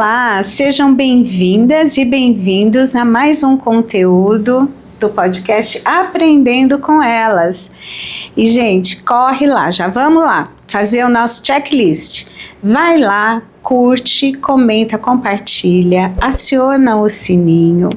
Olá, sejam bem-vindas e bem-vindos a mais um conteúdo do podcast Aprendendo com Elas. E, gente, corre lá, já vamos lá fazer o nosso checklist. Vai lá, curte, comenta, compartilha, aciona o sininho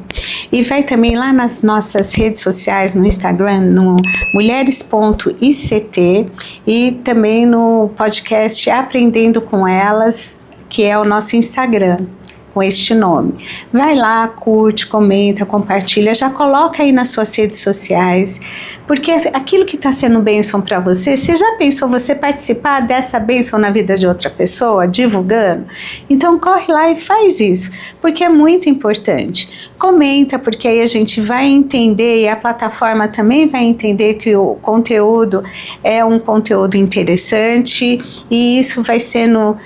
e vai também lá nas nossas redes sociais, no Instagram, no mulheres.ict e também no podcast Aprendendo com Elas, que é o nosso Instagram, com este nome. Vai lá, curte, comenta, compartilha, já coloca aí nas suas redes sociais, porque aquilo que está sendo bênção para você, você já pensou você participar dessa bênção na vida de outra pessoa, divulgando? Então corre lá e faz isso, porque é muito importante. Comenta, porque aí a gente vai entender e a plataforma também vai entender que o conteúdo é um conteúdo interessante e isso vai sendo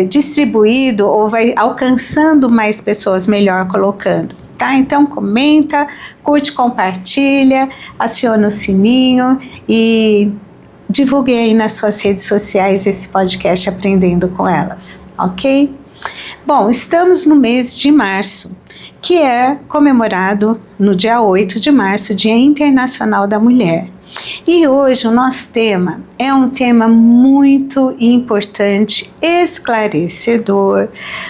distribuído ou vai alcançando mais pessoas, melhor colocando, tá? Então comenta, curte, compartilha, aciona o sininho e divulgue aí nas suas redes sociais esse podcast Aprendendo com Elas, ok? Bom, estamos no mês de março, que é comemorado no dia 8 de março, Dia Internacional da Mulher. E hoje o nosso tema é um tema muito importante, esclarecedor,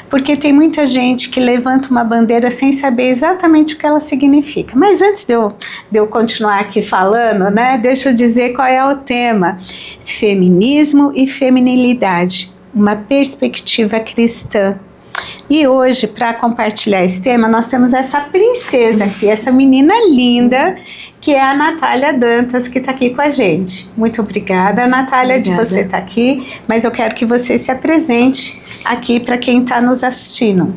porque tem muita gente que levanta uma bandeira sem saber exatamente o que ela significa. Mas antes de eu continuar aqui falando, né, deixa eu dizer qual é o tema: feminismo e feminilidade, uma perspectiva cristã. E hoje, para compartilhar esse tema, nós temos essa princesa aqui, essa menina linda, que é a Natália Dantas, que está aqui com a gente. Muito obrigada, Natália, obrigada de você estar aqui, mas eu quero que você se apresente aqui para quem está nos assistindo.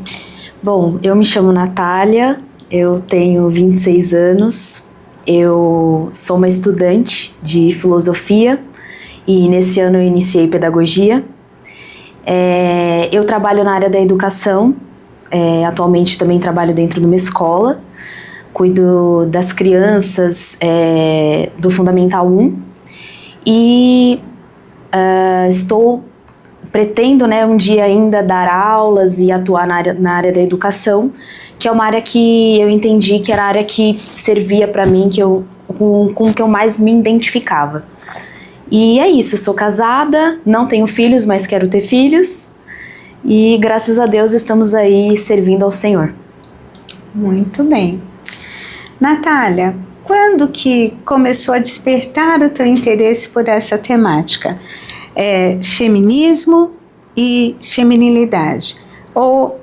Bom, eu me chamo Natália, eu tenho 26 anos, eu sou uma estudante de filosofia e nesse ano eu iniciei pedagogia. Eu trabalho na área da educação, atualmente também trabalho dentro de uma escola, cuido das crianças do Fundamental 1 e pretendo, né, um dia ainda dar aulas e atuar na área da educação, que é uma área que eu entendi que era a área que servia para mim, com que eu mais me identificava. E é isso, eu sou casada, não tenho filhos, mas quero ter filhos. E graças a Deus estamos aí servindo ao Senhor. Muito bem. Natália, quando que começou a despertar o teu interesse por essa temática? Feminismo e feminilidade. Ou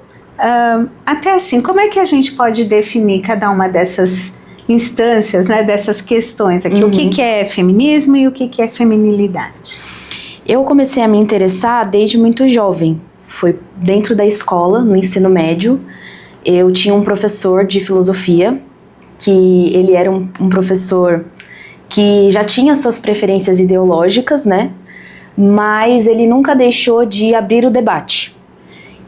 até assim, como é que a gente pode definir cada uma dessas instâncias, né, dessas questões aqui? O que é feminismo e o que é feminilidade? Eu comecei a me interessar desde muito jovem. Foi dentro da escola, no ensino médio. Eu tinha um professor de filosofia, que ele era um professor que já tinha suas preferências ideológicas, né? Mas ele nunca deixou de abrir o debate.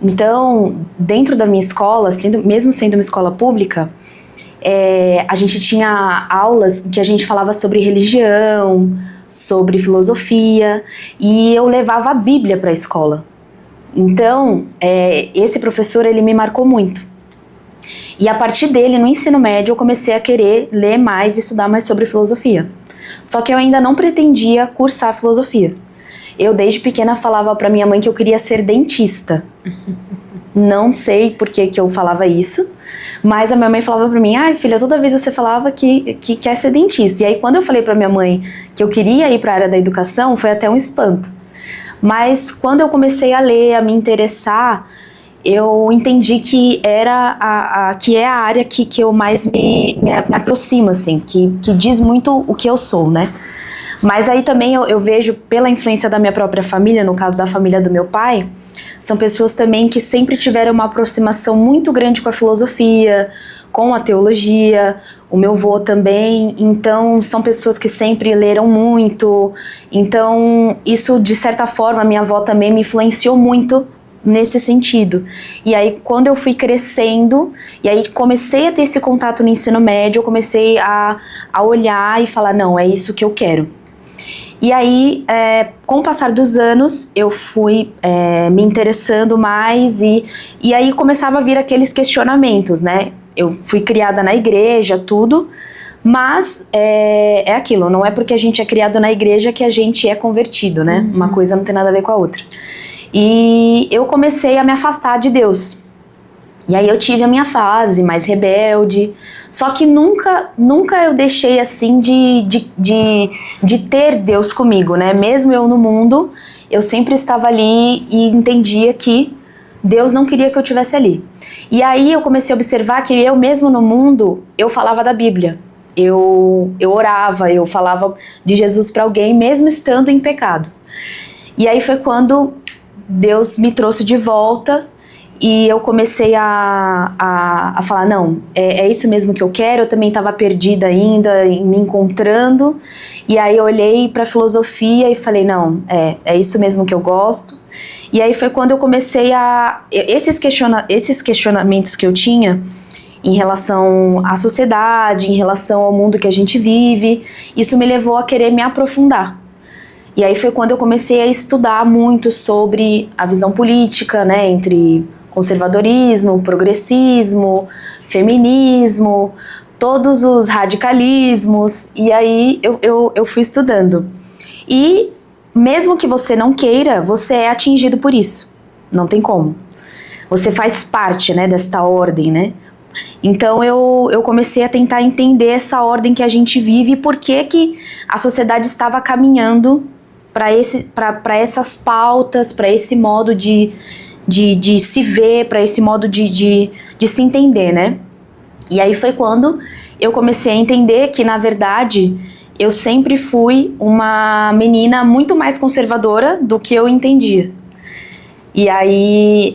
Então, dentro da minha escola, mesmo sendo uma escola pública, a gente tinha aulas que a gente falava sobre religião, sobre filosofia, e eu levava a Bíblia para a escola. Então, esse professor, ele me marcou muito. E a partir dele, no ensino médio, eu comecei a querer ler mais e estudar mais sobre filosofia. Só que eu ainda não pretendia cursar filosofia. Eu, desde pequena, falava para minha mãe que eu queria ser dentista. Não sei por que eu falava isso, mas a minha mãe falava pra mim: ai, filha, toda vez você falava que quer ser dentista. E aí, quando eu falei pra minha mãe que eu queria ir pra área da educação, foi até um espanto. Mas quando eu comecei a ler, a me interessar, eu entendi que é a área que eu mais me aproximo, assim, que diz muito o que eu sou, né? Mas aí também eu vejo, pela influência da minha própria família, no caso da família do meu pai, são pessoas também que sempre tiveram uma aproximação muito grande com a filosofia, com a teologia, o meu avô também. Então são pessoas que sempre leram muito. Então isso, de certa forma, minha avó também me influenciou muito nesse sentido. E aí, quando eu fui crescendo, e aí comecei a ter esse contato no ensino médio, eu comecei a olhar e falar: não, é isso que eu quero. E aí, com o passar dos anos, eu fui me interessando mais e aí começava a vir aqueles questionamentos, né? Eu fui criada na igreja, tudo, mas é aquilo, não é porque a gente é criado na igreja que a gente é convertido, né? Uma coisa não tem nada a ver com a outra. E eu comecei a me afastar de Deus. E aí eu tive a minha fase mais rebelde, só que nunca eu deixei assim de ter Deus comigo, né? Mesmo eu no mundo, eu sempre estava ali e entendia que Deus não queria que eu estivesse ali. E aí eu comecei a observar que eu mesmo no mundo, eu falava da Bíblia. Eu orava, eu falava de Jesus para alguém, mesmo estando em pecado. E aí foi quando Deus me trouxe de volta e eu comecei a falar, não, é isso mesmo que eu quero. Eu também estava perdida ainda, me encontrando. E aí eu olhei para a filosofia e falei, não, é isso mesmo que eu gosto. E aí foi quando eu comecei esses questionamentos que eu tinha em relação à sociedade, em relação ao mundo que a gente vive, isso me levou a querer me aprofundar. E aí foi quando eu comecei a estudar muito sobre a visão política, né, entre conservadorismo, progressismo, feminismo, todos os radicalismos, e aí eu fui estudando. E mesmo que você não queira, você é atingido por isso, não tem como. Você faz parte, né, desta ordem, né? Então eu comecei a tentar entender essa ordem que a gente vive e por que a sociedade estava caminhando para essas pautas, para esse modo de se ver, para esse modo de se entender, né? E aí foi quando eu comecei a entender que, na verdade, eu sempre fui uma menina muito mais conservadora do que eu entendia. E aí,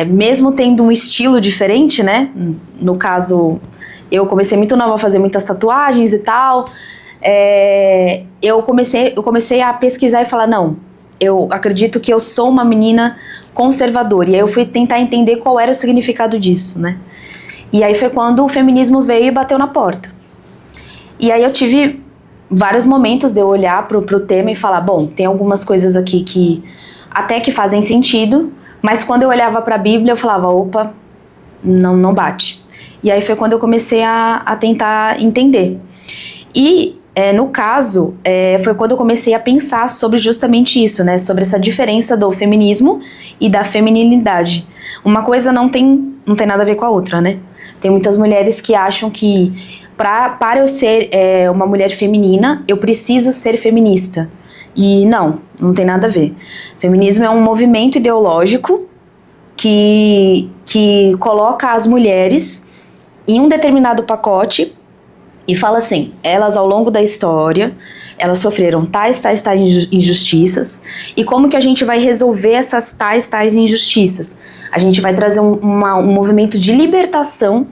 mesmo tendo um estilo diferente, né? No caso, eu comecei muito nova a fazer muitas tatuagens e tal. Eu comecei a pesquisar e falar, não, eu acredito que eu sou uma menina conservadora. E aí eu fui tentar entender qual era o significado disso, né? E aí foi quando o feminismo veio e bateu na porta. E aí eu tive vários momentos de eu olhar pro tema e falar, bom, tem algumas coisas aqui que até que fazem sentido, mas quando eu olhava para a Bíblia eu falava, opa, não bate. E aí foi quando eu comecei a tentar entender. E no caso, foi quando eu comecei a pensar sobre justamente isso, né? Sobre essa diferença do feminismo e da feminilidade. Uma coisa não tem nada a ver com a outra, né? Tem muitas mulheres que acham que para eu ser uma mulher feminina, eu preciso ser feminista. E não tem nada a ver. Feminismo é um movimento ideológico que coloca as mulheres em um determinado pacote e fala assim, elas ao longo da história, elas sofreram tais injustiças, e como que a gente vai resolver essas tais injustiças? A gente vai trazer um movimento de libertação,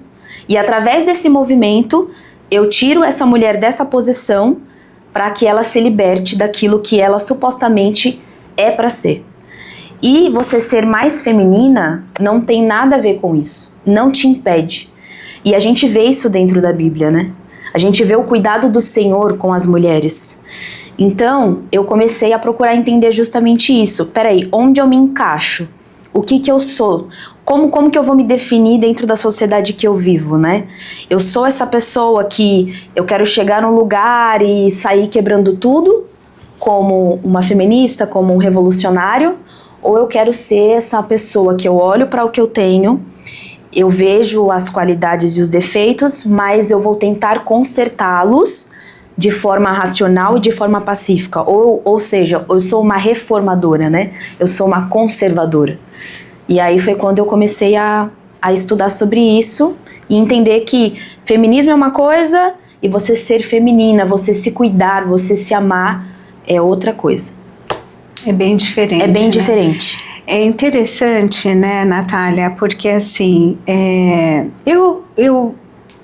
e através desse movimento, eu tiro essa mulher dessa posição para que ela se liberte daquilo que ela supostamente é para ser. E você ser mais feminina não tem nada a ver com isso, não te impede. E a gente vê isso dentro da Bíblia, né? A gente vê o cuidado do Senhor com as mulheres. Então, eu comecei a procurar entender justamente isso. Peraí, onde eu me encaixo? O que eu sou? Como que eu vou me definir dentro da sociedade que eu vivo, né? Eu sou essa pessoa que eu quero chegar num lugar e sair quebrando tudo, como uma feminista, como um revolucionário, ou eu quero ser essa pessoa que eu olho para o que eu tenho, eu vejo as qualidades e os defeitos, mas eu vou tentar consertá-los de forma racional e de forma pacífica. Ou seja, eu sou uma reformadora, né? Eu sou uma conservadora. E aí foi quando eu comecei a estudar sobre isso e entender que feminismo é uma coisa e você ser feminina, você se cuidar, você se amar é outra coisa. É bem diferente. É bem né? diferente. É interessante, né, Natália, porque assim, eu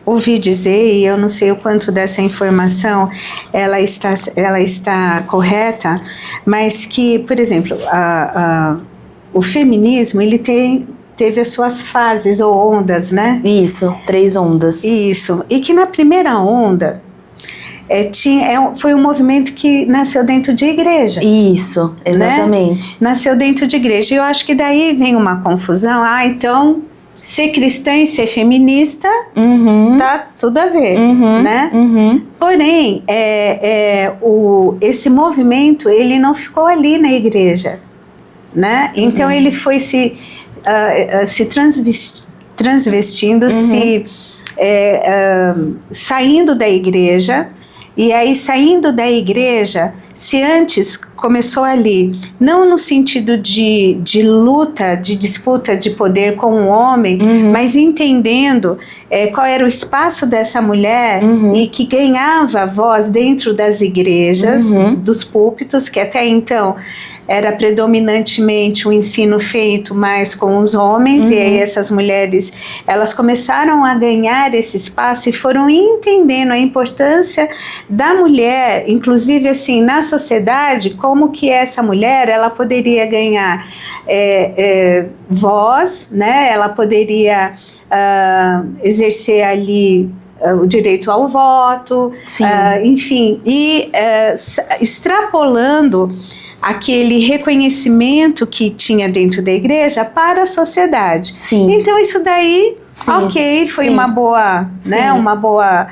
ouvi dizer, e eu não sei o quanto dessa informação ela está correta, mas que, por exemplo, o feminismo, ele teve as suas fases ou ondas, né? Isso, 3 ondas. Isso, e que na primeira onda, foi um movimento que nasceu dentro de igreja. Isso, exatamente. Né? Nasceu dentro de igreja. E eu acho que daí vem uma confusão. Então, ser cristã e ser feminista tá tudo a ver, né? Porém, esse movimento, ele não ficou ali na igreja, né? Então, ele foi se transvestindo, saindo da igreja. E aí, saindo da igreja, se antes começou ali, não no sentido de luta, de disputa de poder com o homem, mas entendendo qual era o espaço dessa mulher e que ganhava voz dentro das igrejas, dos púlpitos, que até então era predominantemente um ensino feito mais com os homens, e aí essas mulheres, elas começaram a ganhar esse espaço e foram entendendo a importância da mulher, inclusive assim, na sociedade, como que essa mulher, ela poderia ganhar voz, né? Ela poderia exercer ali o direito ao voto, enfim, e extrapolando aquele reconhecimento que tinha dentro da igreja para a sociedade. Sim. Então isso daí, ok, foi uma boa, né, uma boa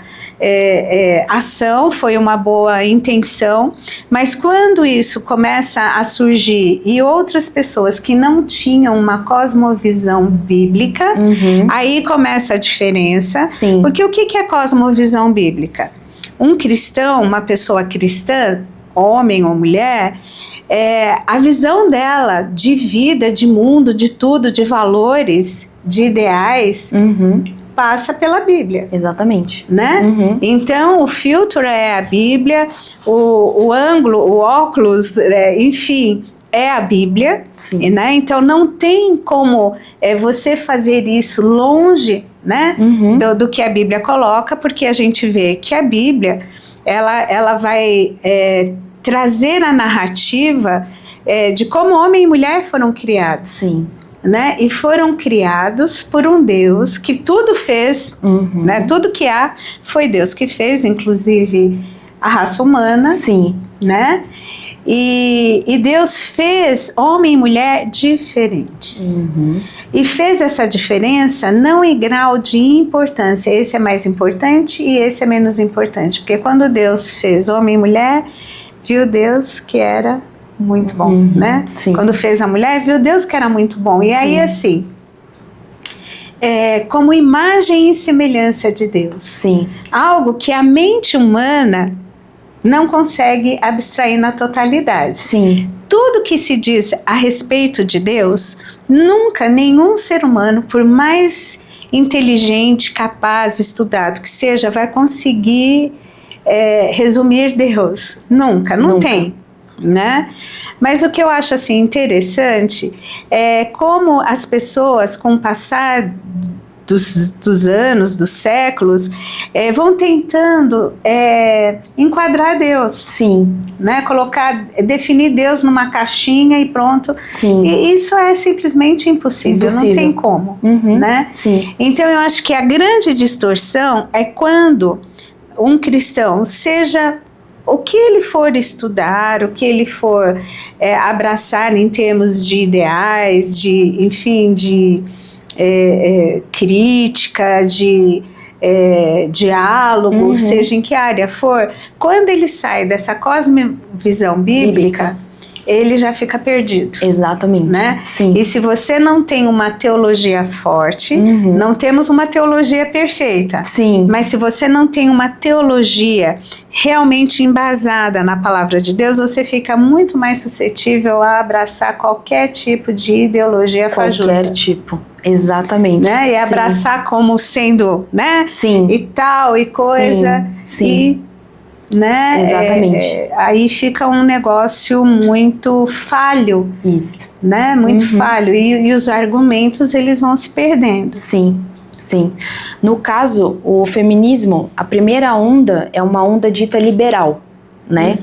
ação, foi uma boa intenção, mas quando isso começa a surgir e outras pessoas que não tinham uma cosmovisão bíblica, aí começa a diferença. Sim. Porque o que é cosmovisão bíblica? Um cristão, uma pessoa cristã, homem ou mulher, a visão dela de vida, de mundo, de tudo, de valores, de ideais, passa pela Bíblia. Exatamente. Né? Então, o filtro é a Bíblia, o ângulo, o óculos, enfim, é a Bíblia. Sim. Né? Então, não tem como você fazer isso longe, né, do que a Bíblia coloca, porque a gente vê que a Bíblia, ela vai trazer a narrativa de como homem e mulher foram criados. Sim. Né? E foram criados por um Deus que tudo fez, né? Tudo que há foi Deus que fez, inclusive a raça humana. Sim. Né? E Deus fez homem e mulher diferentes. E fez essa diferença não em grau de importância. Esse é mais importante e esse é menos importante. Porque quando Deus fez homem e mulher, viu Deus que era muito bom, né? Sim. Quando fez a mulher, viu Deus que era muito bom. E aí, assim, como imagem e semelhança de Deus. Sim. Algo que a mente humana não consegue abstrair na totalidade. Sim. Tudo que se diz a respeito de Deus, nunca nenhum ser humano, por mais inteligente, capaz, estudado que seja, vai conseguir resumir Deus. Nunca. Tem. Né? Mas o que eu acho assim interessante é como as pessoas, com o passar dos anos, dos séculos, vão tentando enquadrar Deus. Sim. Né? Definir Deus numa caixinha e pronto. Sim. E isso é simplesmente impossível. Não tem como. Né? Sim. Então eu acho que a grande distorção é quando um cristão, seja o que ele for estudar, o que ele for abraçar em termos de ideais, enfim, de crítica, de diálogo, seja em que área for, quando ele sai dessa cosmovisão bíblica, ele já fica perdido. Exatamente. Né? Sim. E se você não tem uma teologia forte, não temos uma teologia perfeita. Sim. Mas se você não tem uma teologia realmente embasada na palavra de Deus, você fica muito mais suscetível a abraçar qualquer tipo de ideologia fajuta. Qualquer tipo. Exatamente. Né? E abraçar como sendo, né? Sim. E tal, e coisa. Sim. Né? Exatamente. Aí fica um negócio muito falho. Isso. Né? Muito falho. E os argumentos, eles vão se perdendo. Sim. Sim. No caso, o feminismo, a primeira onda é uma onda dita liberal, né?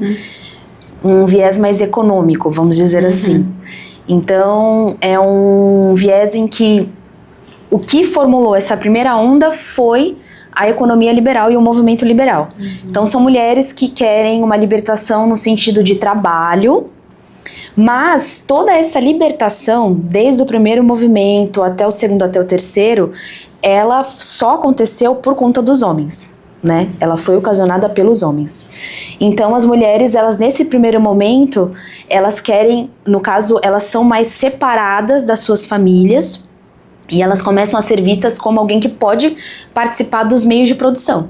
Um viés mais econômico, vamos dizer assim. Então, é um viés em que o que formulou essa primeira onda foi a economia liberal e o movimento liberal. Então são mulheres que querem uma libertação no sentido de trabalho, mas toda essa libertação, desde o primeiro movimento até o segundo, até o terceiro, ela só aconteceu por conta dos homens, né? Ela foi ocasionada pelos homens. Então as mulheres, elas nesse primeiro momento, elas querem, no caso, elas são mais separadas das suas famílias e elas começam a ser vistas como alguém que pode participar dos meios de produção.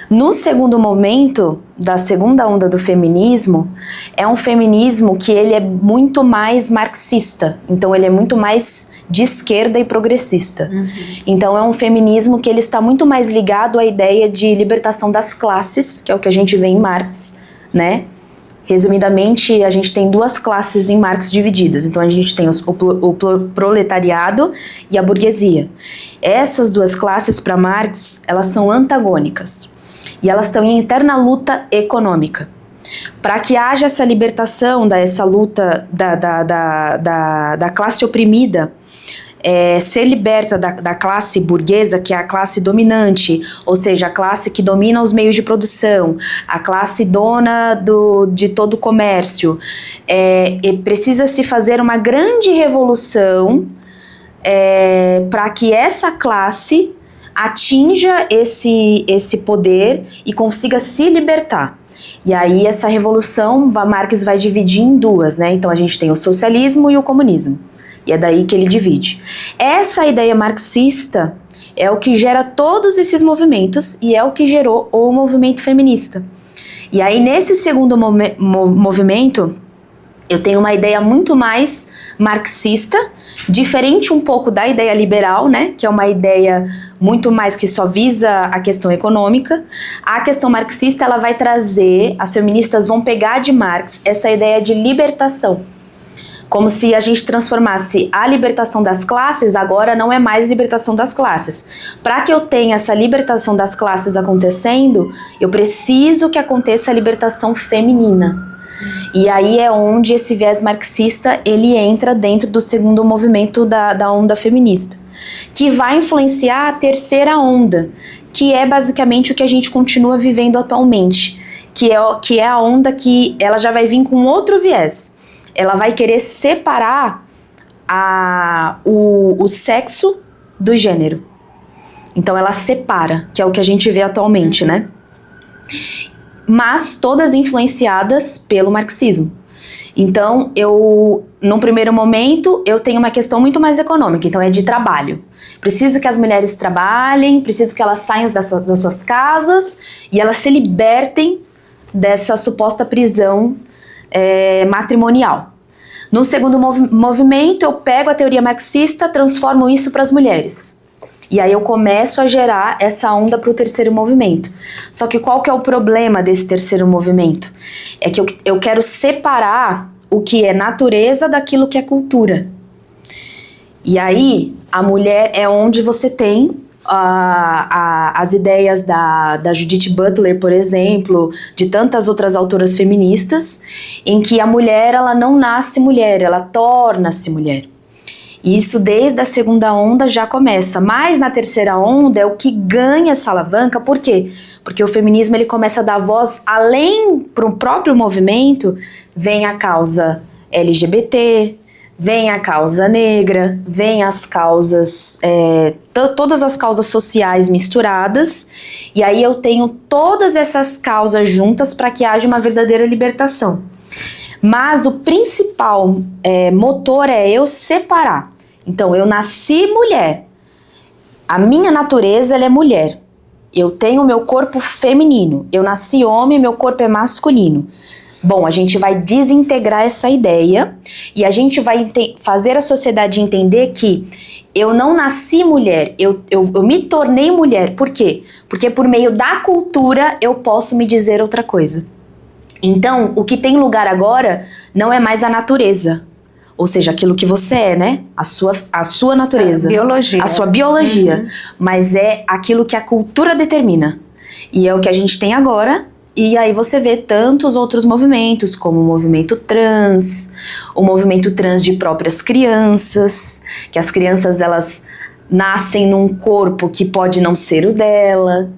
No segundo momento, da segunda onda do feminismo, é um feminismo que ele é muito mais marxista, então ele é muito mais de esquerda e progressista. Então é um feminismo que ele está muito mais ligado à ideia de libertação das classes, que é o que a gente vê em Marx, né? Resumidamente, a gente tem duas classes em Marx divididas. Então a gente tem o proletariado e a burguesia. Essas duas classes, para Marx, elas são antagônicas. E elas estão em eterna luta econômica. Para que haja essa libertação, essa luta da classe oprimida, ser liberta da classe burguesa, que é a classe dominante, ou seja, a classe que domina os meios de produção, a classe dona de todo o comércio, precisa se fazer uma grande revolução para que essa classe atinja esse poder e consiga se libertar. E aí essa revolução, Marx vai dividir em duas, né? Então a gente tem o socialismo e o comunismo. E é daí que ele divide. Essa ideia marxista é o que gera todos esses movimentos e é o que gerou o movimento feminista. E aí nesse segundo movimento, eu tenho uma ideia muito mais marxista, diferente um pouco da ideia liberal, né, que é uma ideia muito mais que só visa a questão econômica. A questão marxista, ela vai trazer, as feministas vão pegar de Marx essa ideia de libertação. Como se a gente transformasse a libertação das classes, agora não é mais libertação das classes. Para que eu tenha essa libertação das classes acontecendo, eu preciso que aconteça a libertação feminina. E aí é onde esse viés marxista ele entra dentro do segundo movimento da onda feminista, que vai influenciar a terceira onda, que é basicamente o que a gente continua vivendo atualmente, que é a onda que ela já vai vir com outro viés. Ela vai querer separar o sexo do gênero. Então ela separa, que é o que a gente vê atualmente, né? Mas todas influenciadas pelo marxismo. Então, num primeiro momento, eu tenho uma questão muito mais econômica, então é de trabalho. Preciso que as mulheres trabalhem, preciso que elas saiam das suas casas e elas se libertem dessa suposta prisão matrimonial. No segundo movimento, eu pego a teoria marxista, transformo isso para as mulheres. E aí eu começo a gerar essa onda para o terceiro movimento. Só que qual que é o problema desse terceiro movimento? É que eu quero separar o que é natureza daquilo que é cultura. E aí a mulher é onde você tem as ideias da Judith Butler, por exemplo, de tantas outras autoras feministas, em que a mulher ela não nasce mulher, ela torna-se mulher. E isso desde a segunda onda já começa, mas na terceira onda é o que ganha essa alavanca. Por quê? Porque o feminismo ele começa a dar voz além para o próprio movimento, vem a causa LGBT, vem a causa negra, vem as causas, todas as causas sociais misturadas, e aí eu tenho todas essas causas juntas para que haja uma verdadeira libertação. Mas o principal motor é eu separar. Então, eu nasci mulher. A minha natureza ela é mulher. Eu tenho meu corpo feminino. Eu nasci homem, meu corpo é masculino. Bom, a gente vai desintegrar essa ideia e a gente vai fazer a sociedade entender que eu não nasci mulher, eu me tornei mulher. Por quê? Porque por meio da cultura eu posso me dizer outra coisa. Então, o que tem lugar agora não é mais a natureza, ou seja, aquilo que você é, né? A sua natureza. Biologia. A sua biologia. Mas é aquilo que a cultura determina. E é o que a gente tem agora. E aí você vê tantos outros movimentos, como o movimento trans de próprias crianças, que as crianças, elas nascem num corpo que pode não ser o dela.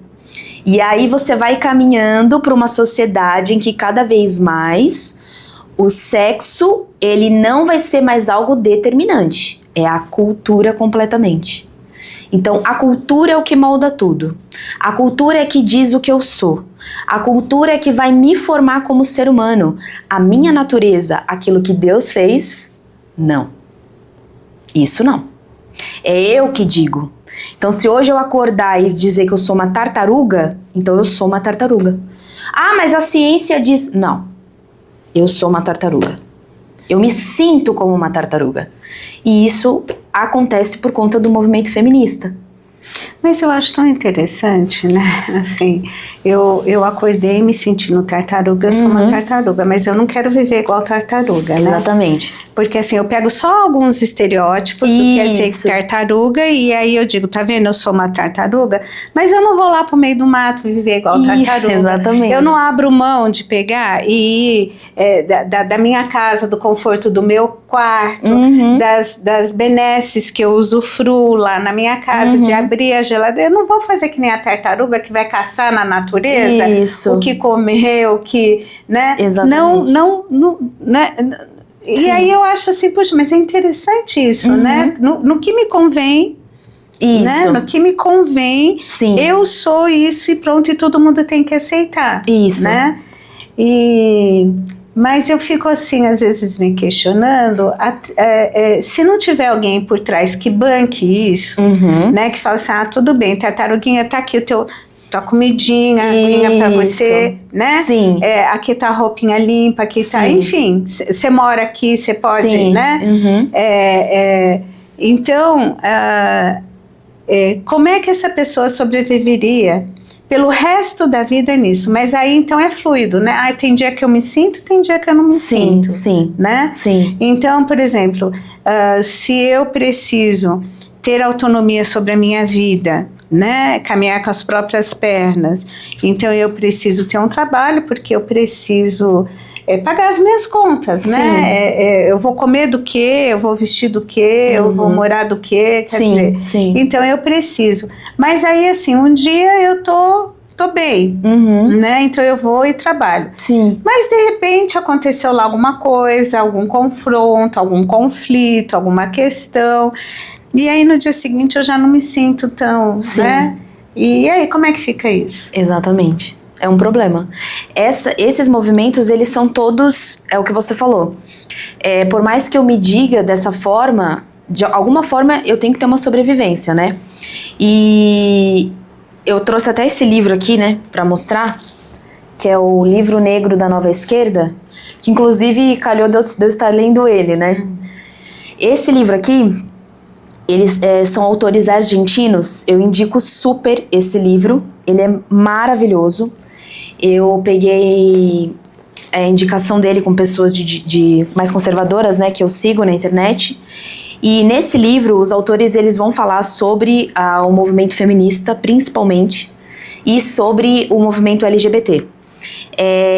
E aí você vai caminhando para uma sociedade em que cada vez mais o sexo, ele não vai ser mais algo determinante. É a cultura completamente. Então, a cultura é o que molda tudo. A cultura é que diz o que eu sou. A cultura é que vai me formar como ser humano. A minha natureza, aquilo que Deus fez, não. Isso não. É eu que digo. Então, se hoje eu acordar e dizer que eu sou uma tartaruga, então eu sou uma tartaruga. Ah, mas a ciência diz... Não. Eu sou uma tartaruga. Eu me sinto como uma tartaruga. E isso acontece por conta do movimento feminista. Mas eu acho tão interessante, né? Assim, eu acordei me sentindo tartaruga, eu sou uma tartaruga, mas eu não quero viver igual tartaruga, né? Exatamente. Porque assim, eu pego só alguns estereótipos do que é ser tartaruga, e aí eu digo, tá vendo, eu sou uma tartaruga, mas eu não vou lá pro meio do mato viver igual tartaruga. Exatamente. Eu não abro mão de pegar e ir da minha casa, do conforto do meu quarto, das benesses que eu usufruo lá na minha casa, de abrir a geladeira. Eu não vou fazer que nem a tartaruga que vai caçar na natureza o que comer, o que, né? Exatamente. Não, né? E aí eu acho assim, poxa, mas é interessante isso, né? No que me convém, isso. Né? No que me convém, eu sou isso e pronto, e todo mundo tem que aceitar. Isso. Né? Mas eu fico assim, às vezes me questionando, se não tiver alguém por trás que banque isso, né? Que fala assim, tudo bem, tartaruguinha, tá aqui tua comidinha, aguinha pra você, né? Sim. Aqui tá a roupinha limpa, aqui tá, enfim, você mora aqui, você pode, né? Então, como é que essa pessoa sobreviveria pelo resto da vida nisso? Mas aí então é fluido, né? Tem dia que eu me sinto, tem dia que eu não me sinto. Né? Sim. Então, por exemplo, se eu preciso ter autonomia sobre a minha vida, né? Caminhar com as próprias pernas, então eu preciso ter um trabalho, porque eu preciso pagar as minhas contas, né? Eu vou comer do quê? Eu vou vestir do quê? Eu vou morar do quê? Quer dizer, então eu preciso. Mas aí, assim, um dia eu tô bem, né? Então eu vou e trabalho. Mas de repente aconteceu lá alguma coisa, algum confronto, algum conflito, alguma questão, e aí no dia seguinte eu já não me sinto tão, né? E aí, como é que fica isso? Exatamente. É um problema. Esses movimentos, eles são todos, é o que você falou. Por mais que eu me diga dessa forma, de alguma forma eu tenho que ter uma sobrevivência, né? E eu trouxe até esse livro aqui, né, pra mostrar, que é o Livro Negro da Nova Esquerda, que inclusive calhou de eu estar lendo ele, né? Esse livro aqui, eles são autores argentinos, eu indico super esse livro, ele é maravilhoso. Eu peguei a indicação dele com pessoas de mais conservadoras, né, que eu sigo na internet. E nesse livro, os autores eles vão falar sobre o movimento feminista, principalmente, e sobre o movimento LGBT.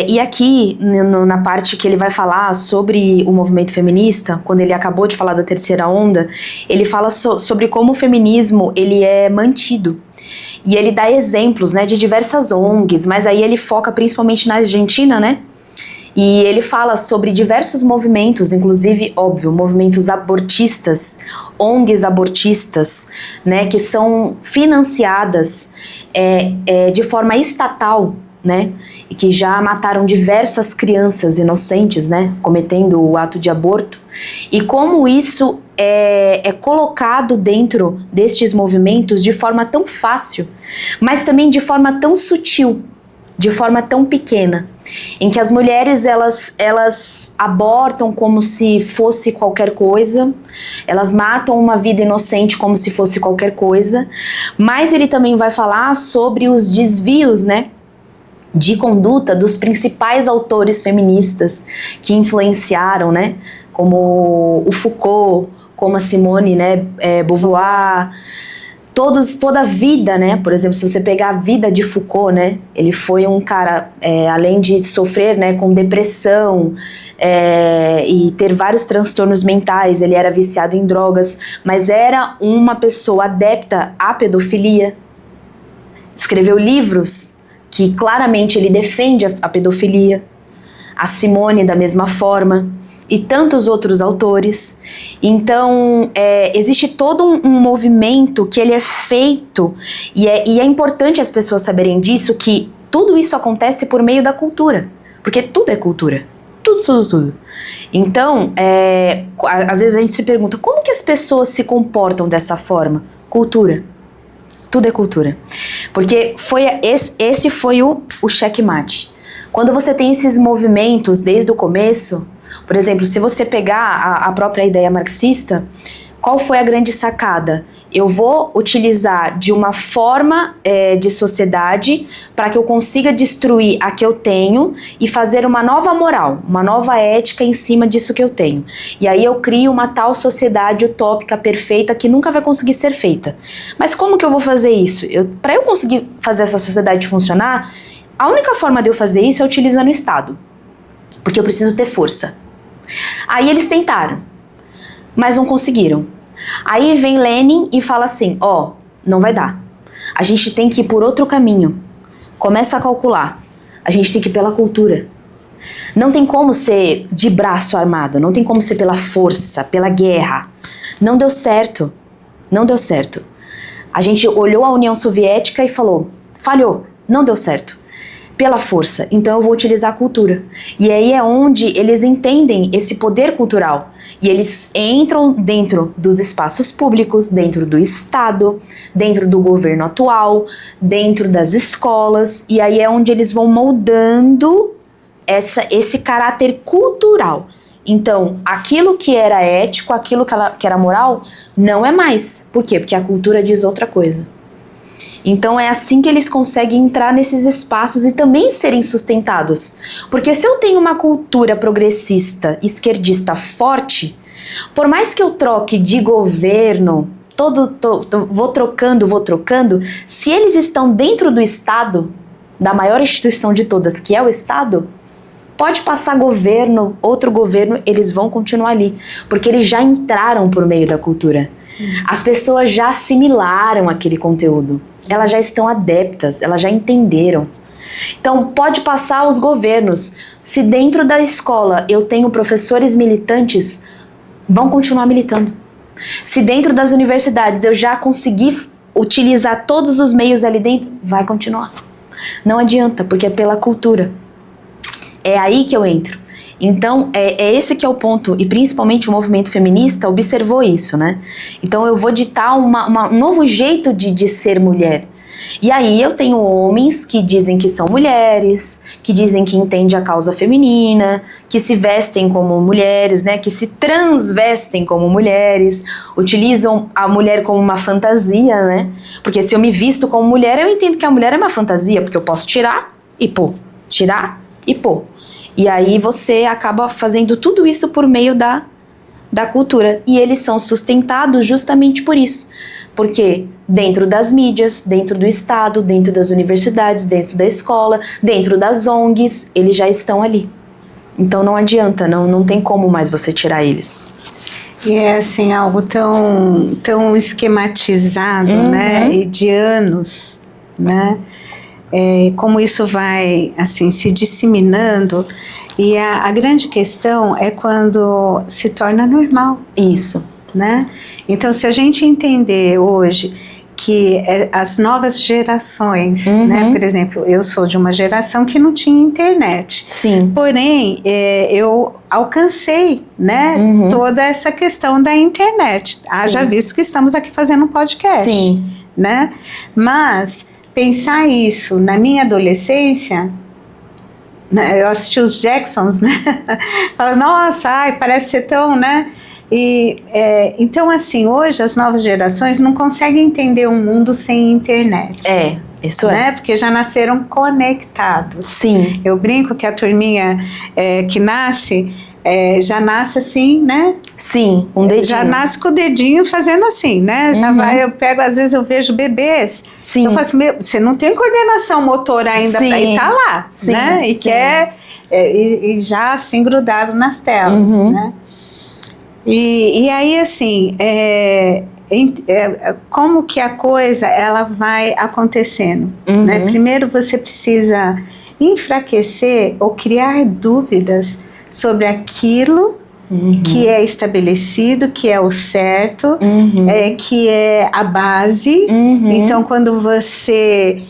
E aqui, na parte que ele vai falar sobre o movimento feminista, quando ele acabou de falar da terceira onda, ele fala sobre como o feminismo ele é mantido. E ele dá exemplos, né, de diversas ONGs, mas aí ele foca principalmente na Argentina, né? E ele fala sobre diversos movimentos, inclusive, óbvio, movimentos abortistas, ONGs abortistas, né, que são financiadas de forma estatal, né, e que já mataram diversas crianças inocentes, né, cometendo o ato de aborto, e como isso é colocado dentro destes movimentos de forma tão fácil, mas também de forma tão sutil, de forma tão pequena, em que as mulheres elas abortam como se fosse qualquer coisa, elas matam uma vida inocente como se fosse qualquer coisa, mas ele também vai falar sobre os desvios, né, de conduta dos principais autores feministas que influenciaram, né, como o Foucault, como a Simone, né, Beauvoir, toda a vida, né, por exemplo, se você pegar a vida de Foucault, né, ele foi um cara, além de sofrer, né, com depressão, e ter vários transtornos mentais, ele era viciado em drogas, mas era uma pessoa adepta à pedofilia. Escreveu livros que claramente ele defende a pedofilia. A Simone da mesma forma, e tantos outros autores. Então, existe todo um movimento que ele é feito, e é importante as pessoas saberem disso, que tudo isso acontece por meio da cultura, porque tudo é cultura. Tudo. Então, às vezes a gente se pergunta, como que as pessoas se comportam dessa forma? Cultura. Tudo é cultura. Porque esse foi o checkmate. Quando você tem esses movimentos desde o começo, por exemplo, se você pegar a própria ideia marxista, qual foi a grande sacada? Eu vou utilizar de uma forma de sociedade para que eu consiga destruir a que eu tenho e fazer uma nova moral, uma nova ética em cima disso que eu tenho. E aí eu crio uma tal sociedade utópica, perfeita, que nunca vai conseguir ser feita. Mas como que eu vou fazer isso? Para eu conseguir fazer essa sociedade funcionar, a única forma de eu fazer isso é utilizando o Estado, porque eu preciso ter força. Aí eles tentaram, mas não conseguiram. Aí vem Lenin e fala assim, não vai dar. A gente tem que ir por outro caminho. Começa a calcular. A gente tem que ir pela cultura. Não tem como ser de braço armado, não tem como ser pela força, pela guerra. Não deu certo. Não deu certo. A gente olhou a União Soviética e falou, falhou, não deu certo. Pela força, então eu vou utilizar a cultura. E aí é onde eles entendem esse poder cultural. E eles entram dentro dos espaços públicos, dentro do Estado, dentro do governo atual, dentro das escolas. E aí é onde eles vão moldando esse caráter cultural. Então, aquilo que era ético, aquilo que era moral, não é mais. Por quê? Porque a cultura diz outra coisa. Então é assim que eles conseguem entrar nesses espaços e também serem sustentados. Porque se eu tenho uma cultura progressista, esquerdista forte, por mais que eu troque de governo, vou trocando, se eles estão dentro do Estado, da maior instituição de todas, que é o Estado, pode passar governo, outro governo, eles vão continuar ali. Porque eles já entraram por meio da cultura. As pessoas já assimilaram aquele conteúdo. Elas já estão adeptas, elas já entenderam. Então, pode passar os governos. Se dentro da escola eu tenho professores militantes, vão continuar militando. Se dentro das universidades eu já consegui utilizar todos os meios ali dentro, vai continuar. Não adianta, porque é pela cultura. É aí que eu entro. Então, é esse que é o ponto, e principalmente o movimento feminista observou isso, né? Então, eu vou ditar um novo jeito de ser mulher. E aí eu tenho homens que dizem que são mulheres, que dizem que entendem a causa feminina, que se vestem como mulheres, né? Que se transvestem como mulheres, utilizam a mulher como uma fantasia, né? Porque se eu me visto como mulher, eu entendo que a mulher é uma fantasia, porque eu posso tirar e pôr, tirar e pôr. E aí você acaba fazendo tudo isso por meio da cultura. E eles são sustentados justamente por isso. Porque dentro das mídias, dentro do Estado, dentro das universidades, dentro da escola, dentro das ONGs, eles já estão ali. Então não adianta, não tem como mais você tirar eles. E é assim, algo tão esquematizado, né? E de anos, né? Como isso vai assim se disseminando, e a grande questão é quando se torna normal. Isso. Né? Então, se a gente entender hoje que as novas gerações, né? Por exemplo, eu sou de uma geração que não tinha internet. Sim. Porém, eu alcancei, né? Toda essa questão da internet. Haja visto que estamos aqui fazendo um podcast. Sim. Né? Mas pensar isso na minha adolescência, né, eu assisti os Jacksons, né? Fala, nossa, parece ser tão, né? E, então, assim, hoje as novas gerações não conseguem entender um mundo sem internet. Isso né? Porque já nasceram conectados. Sim. Eu brinco que a turminha que nasce, já nasce assim, né? Sim, um dedinho. Já nasce com o dedinho fazendo assim, né? Já vai, eu pego, às vezes eu vejo bebês. Sim. Eu falo assim, você não tem coordenação motora ainda para ir tá lá, né? E quer e já assim grudado nas telas, né? E aí, assim, como que a coisa ela vai acontecendo, né? Primeiro você precisa enfraquecer ou criar dúvidas sobre aquilo que é estabelecido, que é o certo, que é a base. Então, quando você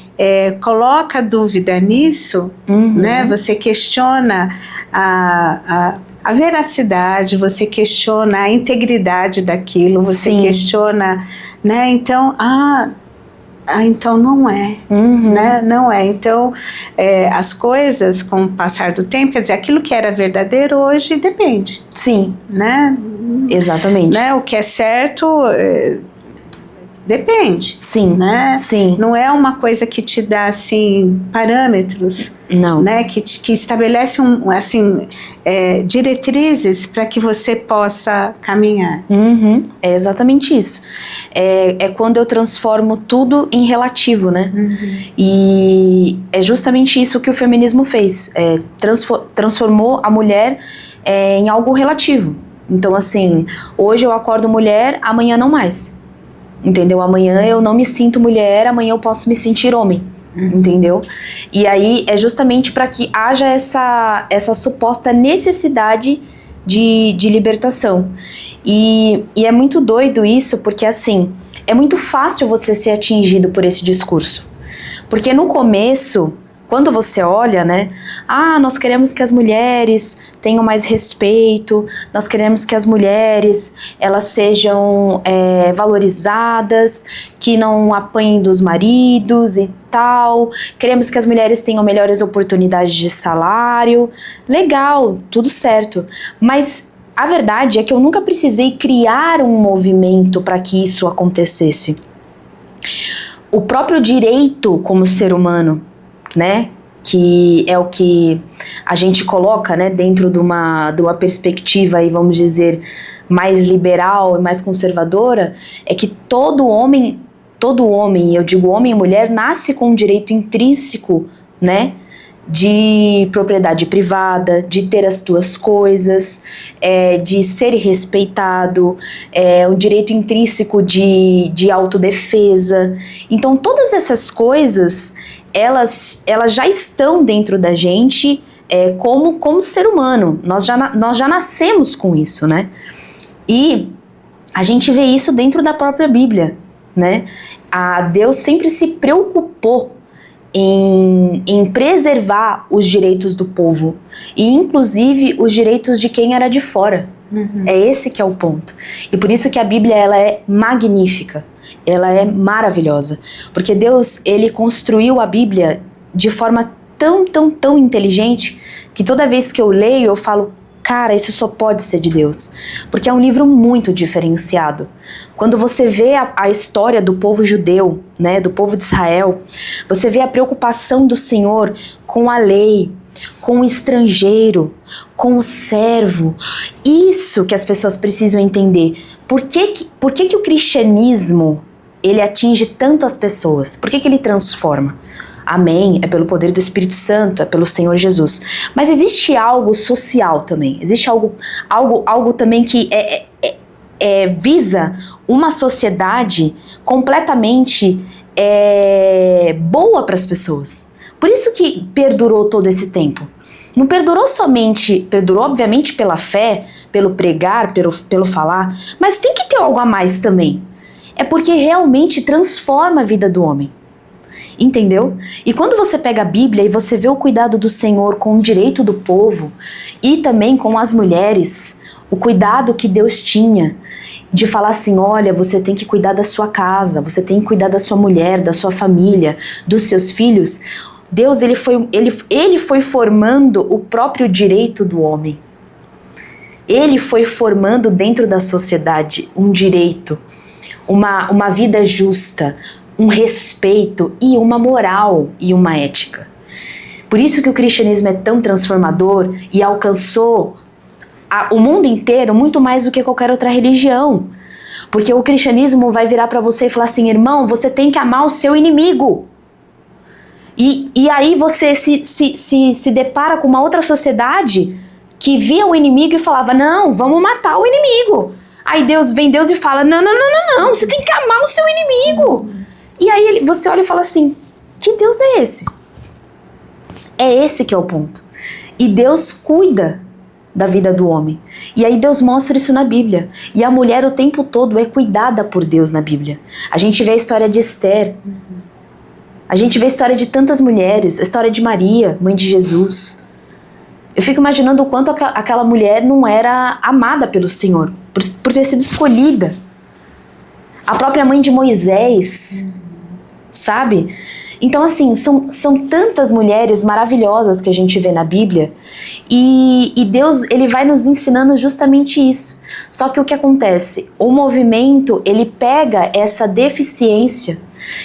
coloca dúvida nisso, né? Você questiona a veracidade, você questiona a integridade daquilo, você questiona, né? Então, então não é, né? Não é. Então, as coisas, com o passar do tempo, quer dizer, aquilo que era verdadeiro hoje depende. Sim. Né? Exatamente. Né? O que é certo depende. Sim. Né? Sim. Não é uma coisa que te dá, assim, parâmetros. Não. Né? Que estabelece, diretrizes para que você possa caminhar. É exatamente isso. É quando eu transformo tudo em relativo, né? E é justamente isso que o feminismo fez. Transformou a mulher em algo relativo. Então, assim, hoje eu acordo mulher, amanhã não mais. Entendeu? Amanhã eu não me sinto mulher, amanhã eu posso me sentir homem. Entendeu? E aí é justamente para que haja essa suposta necessidade de libertação. E é muito doido isso, porque assim, é muito fácil você ser atingido por esse discurso. Porque no começo, quando você olha, né? Nós queremos que as mulheres tenham mais respeito, nós queremos que as mulheres, elas sejam valorizadas, que não apanhem dos maridos e tal, queremos que as mulheres tenham melhores oportunidades de salário. Legal, tudo certo. Mas a verdade é que eu nunca precisei criar um movimento para que isso acontecesse. O próprio direito como ser humano, né, que é o que a gente coloca, né, dentro de uma perspectiva aí, vamos dizer, mais liberal e mais conservadora, é que todo homem, eu digo homem e mulher, nasce com um direito intrínseco, né, de propriedade privada, de ter as tuas coisas, de ser respeitado, o direito intrínseco de autodefesa. Então todas essas coisas, elas já estão dentro da gente como ser humano. Nós já nascemos com isso, né? E a gente vê isso dentro da própria Bíblia, né? Deus sempre se preocupou em preservar os direitos do povo e inclusive os direitos de quem era de fora. É esse que é o ponto. E por isso que a Bíblia, ela é magnífica, ela é maravilhosa, porque Deus, ele construiu a Bíblia de forma tão inteligente que toda vez que eu leio eu falo, cara, isso só pode ser de Deus, porque é um livro muito diferenciado. Quando você vê a história do povo judeu, né, do povo de Israel, você vê a preocupação do Senhor com a lei, com o estrangeiro, com o servo. Isso que as pessoas precisam entender. Por que o cristianismo, ele atinge tanto as pessoas? Por que ele transforma? Amém, é pelo poder do Espírito Santo, é pelo Senhor Jesus. Mas existe algo social também, existe algo também que visa uma sociedade completamente boa para as pessoas. Por isso que perdurou todo esse tempo. Não perdurou perdurou obviamente pela fé, pelo pregar, pelo falar, mas tem que ter algo a mais também. É porque realmente transforma a vida do homem. Entendeu? E quando você pega a Bíblia e você vê o cuidado do Senhor com o direito do povo e também com as mulheres, o cuidado que Deus tinha de falar assim, olha, você tem que cuidar da sua casa, você tem que cuidar da sua mulher, da sua família, dos seus filhos. Deus, ele foi formando o próprio direito do homem. Ele foi formando dentro da sociedade um direito, uma vida justa, um respeito e uma moral e uma ética. Por isso que o cristianismo é tão transformador e alcançou o mundo inteiro muito mais do que qualquer outra religião. Porque o cristianismo vai virar para você e falar assim, irmão, você tem que amar o seu inimigo. E aí você se depara com uma outra sociedade que via o inimigo e falava, não, vamos matar o inimigo. Aí vem Deus e fala, não, você tem que amar o seu inimigo. E aí você olha e fala assim, que Deus é esse? É esse que é o ponto. E Deus cuida da vida do homem. E aí Deus mostra isso na Bíblia. E a mulher o tempo todo é cuidada por Deus na Bíblia. A gente vê a história de Esther. A gente vê a história de tantas mulheres. A história de Maria, mãe de Jesus. Eu fico imaginando o quanto aquela mulher não era amada pelo Senhor. Por ter sido escolhida. A própria mãe de Moisés. Sabe? Então, assim, são tantas mulheres maravilhosas que a gente vê na Bíblia e Deus, ele vai nos ensinando justamente isso. Só que o que acontece? O movimento, ele pega essa deficiência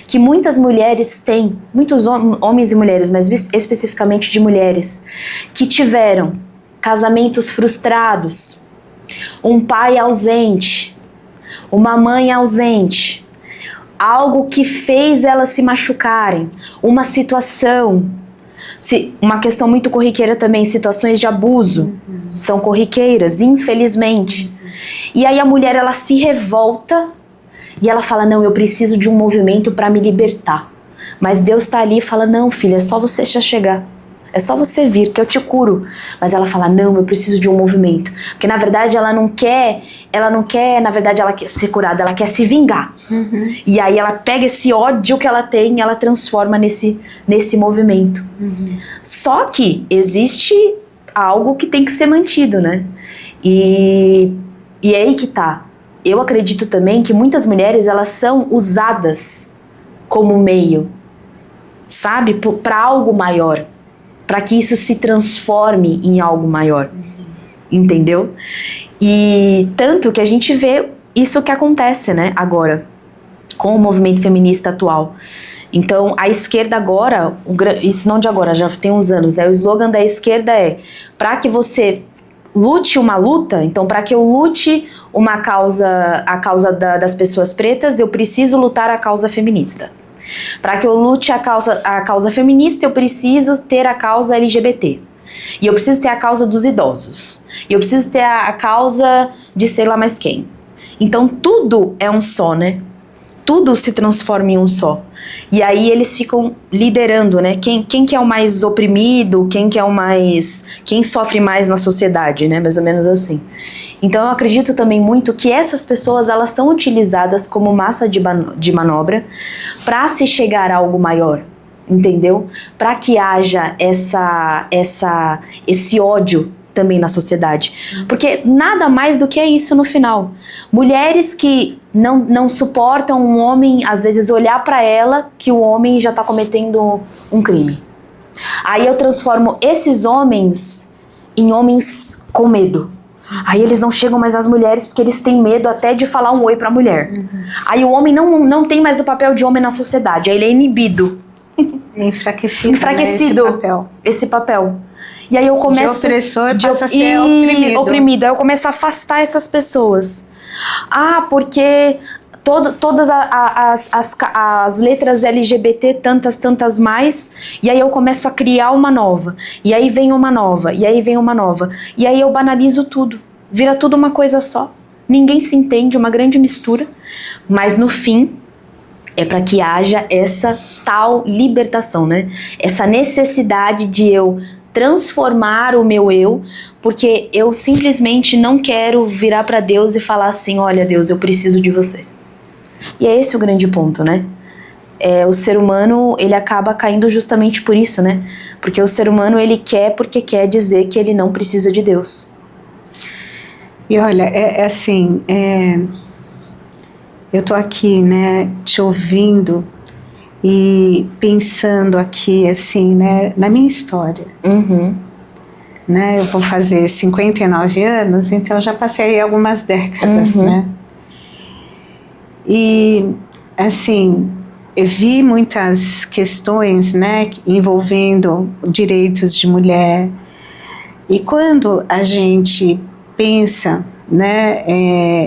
que muitas mulheres têm, muitos homens e mulheres, mas especificamente de mulheres, que tiveram casamentos frustrados, um pai ausente, uma mãe ausente, algo que fez elas se machucarem, uma situação, uma questão muito corriqueira também, situações de abuso, são corriqueiras, infelizmente. E aí a mulher, ela se revolta e ela fala, não, eu preciso de um movimento para me libertar. Mas Deus está ali e fala, não, filha, é só você já chegar. É só você vir, que eu te curo. Mas ela fala, não, eu preciso de um movimento. Porque na verdade ela não quer, na verdade ela quer ser curada, ela quer se vingar. E aí ela pega esse ódio que ela tem e ela transforma nesse movimento. Só que existe algo que tem que ser mantido, né? E é aí que tá. Eu acredito também que muitas mulheres, elas são usadas como meio, sabe? Para algo maior. Para que isso se transforme em algo maior, entendeu? E tanto que a gente vê isso que acontece, né, agora, com o movimento feminista atual. Então, a esquerda agora, isso não de agora, já tem uns anos, né, o slogan da esquerda é, para que você lute uma luta, então para que eu lute uma causa, a causa das pessoas pretas, eu preciso lutar a causa feminista. Para que eu lute a causa feminista, eu preciso ter a causa LGBT. E eu preciso ter a causa dos idosos. E eu preciso ter a causa de sei lá mais quem. Então tudo é um só, né? Tudo se transforma em um só. E aí eles ficam liderando, né? Quem que é o mais oprimido, quem sofre mais na sociedade, né? Mais ou menos assim. Então eu acredito também muito que essas pessoas, elas são utilizadas como massa de manobra para se chegar a algo maior, entendeu? Para que haja esse ódio também na sociedade. Porque nada mais do que é isso no final. Mulheres que não suportam um homem, às vezes, olhar para ela que o homem já está cometendo um crime. Aí eu transformo esses homens em homens com medo. Aí eles não chegam mais às mulheres porque eles têm medo até de falar um oi pra mulher. Aí o homem não tem mais o papel de homem na sociedade, aí ele é inibido. É enfraquecido. Né, esse papel. E aí eu começo... De opressor passa a ser oprimido. Aí eu começo a afastar essas pessoas. Porque todas as letras LGBT, tantas mais, e aí eu começo a criar uma nova, e aí vem uma nova, e aí vem uma nova, e aí eu banalizo tudo, vira tudo uma coisa só, ninguém se entende, uma grande mistura, mas no fim é para que haja essa tal libertação, né? Essa necessidade de eu transformar o meu eu, porque eu simplesmente não quero virar para Deus e falar assim, olha Deus, eu preciso de você. E é esse o grande ponto, né? O ser humano, ele acaba caindo justamente por isso, né? Porque o ser humano, ele quer porque quer dizer que ele não precisa de Deus. E olha, eu tô aqui, né, te ouvindo e pensando aqui, assim, né, na minha história. Né, eu vou fazer 59 anos, então eu já passei algumas décadas, né? E, assim, eu vi muitas questões, né, envolvendo direitos de mulher. E quando a gente pensa né,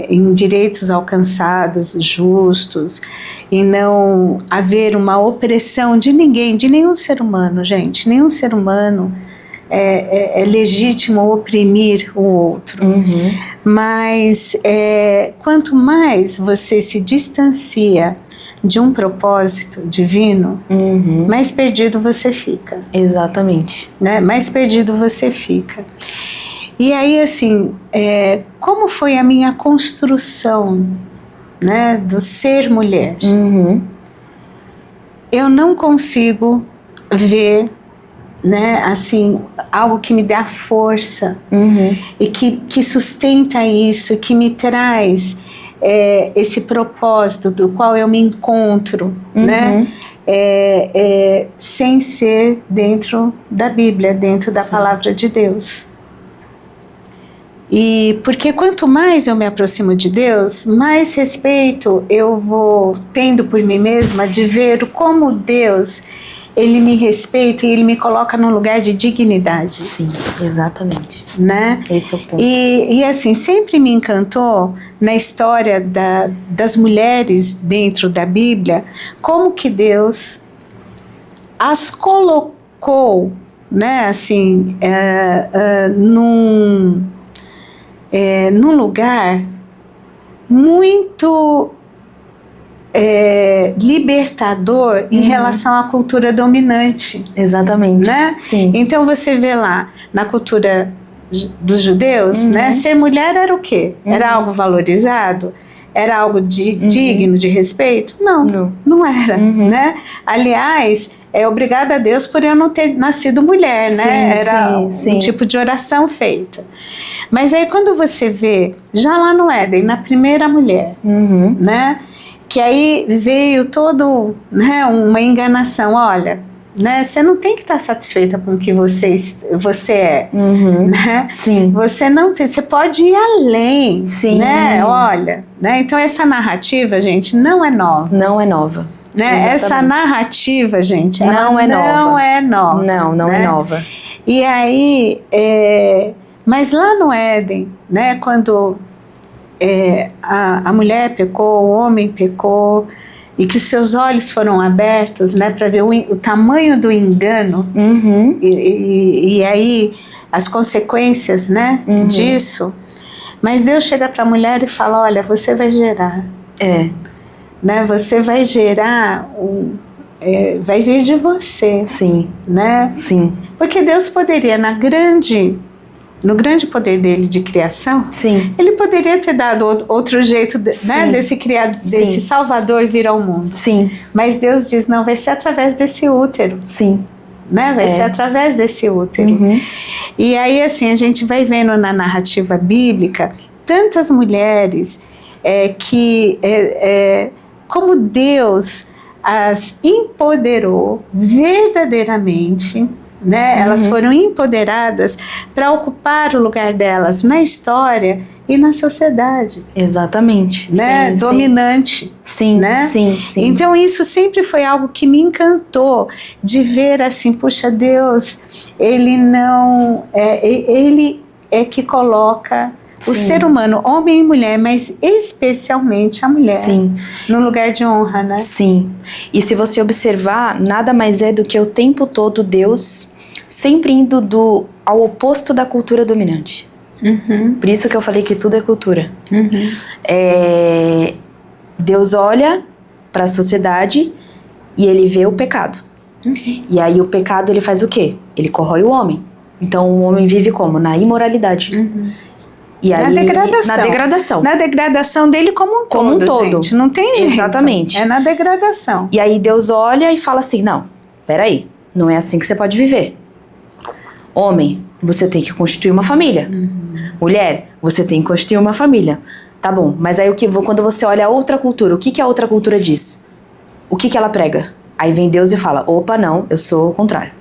em direitos alcançados, justos, em não haver uma opressão de ninguém, de nenhum ser humano, gente. Nenhum ser humano é legítimo oprimir o outro. Uhum. Mas quanto mais você se distancia de um propósito divino, Uhum. mais perdido você fica. Exatamente. Né? Mais perdido você fica. E aí, assim, como foi a minha construção, né, do ser mulher? Uhum. Eu não consigo ver, né, assim, algo que me dá força Uhum. e que sustenta isso, que me traz esse propósito do qual eu me encontro, né? Sem ser dentro da Bíblia, dentro da palavra de Deus. E porque quanto mais eu me aproximo de Deus, mais respeito eu vou tendo por mim mesma de ver como Deus, Ele me respeita e Ele me coloca num lugar de dignidade. Sim, exatamente. Né? Esse é o ponto. E assim, sempre me encantou na história das mulheres dentro da Bíblia, como que Deus as colocou, né, assim, num lugar muito libertador em relação à cultura dominante. Exatamente. Né? Sim. Então você vê lá na cultura dos judeus, né, ser mulher era o quê? Era algo valorizado? Era algo digno de respeito? Não, não era. Né? Aliás, obrigada a Deus por eu não ter nascido mulher, né? Era um tipo de oração feita. Mas aí quando você vê, já lá no Éden, na primeira mulher, né? Que aí veio todo, né, uma enganação, olha, né, você não tem que estar satisfeita com o que você é, né? Sim. Você não tem, você pode ir além, sim, né? Olha, né? Então essa narrativa, gente, não é nova. Não é nova. Né? Essa narrativa, gente, não é nova. Não é nova. Não é nova. E aí, mas lá no Éden, né, quando a mulher pecou, o homem pecou, e que seus olhos foram abertos, né, para ver o tamanho do engano, e aí as consequências, né, disso. Mas Deus chega para a mulher e fala, olha, você vai gerar. Né, você vai gerar, vai vir de você. Sim. Né? Sim. Porque Deus poderia, no grande poder dele de criação, sim, ele poderia ter dado outro jeito, né, desse Salvador vir ao mundo. Sim. Mas Deus diz, não, vai ser através desse útero. Sim. Né, vai ser através desse útero. E aí, assim, a gente vai vendo na narrativa bíblica tantas mulheres como Deus as empoderou verdadeiramente, né? Elas foram empoderadas para ocupar o lugar delas na história e na sociedade. Exatamente. Né? Dominante. Sim, né? sim. Então isso sempre foi algo que me encantou, de ver assim, puxa, Deus, Ele não... Ele é que coloca o ser humano, homem e mulher, mas especialmente a mulher, no lugar de honra, né? Sim. E se você observar, nada mais é do que o tempo todo Deus sempre indo ao oposto da cultura dominante. Por isso que eu falei que tudo é cultura. Deus olha para a sociedade e ele vê o pecado. E aí o pecado ele faz o quê? Ele corrói o homem. Então o homem vive como? Na imoralidade. E aí, na degradação dele como um todo. Gente, não tem jeito. Exatamente. É na degradação. E aí Deus olha e fala assim, não, peraí, não é assim que você pode viver. Homem, você tem que constituir uma família. Mulher, você tem que constituir uma família. Tá bom, mas aí quando você olha a outra cultura, o que a outra cultura diz? O que ela prega? Aí vem Deus e fala, opa, não, eu sou o contrário.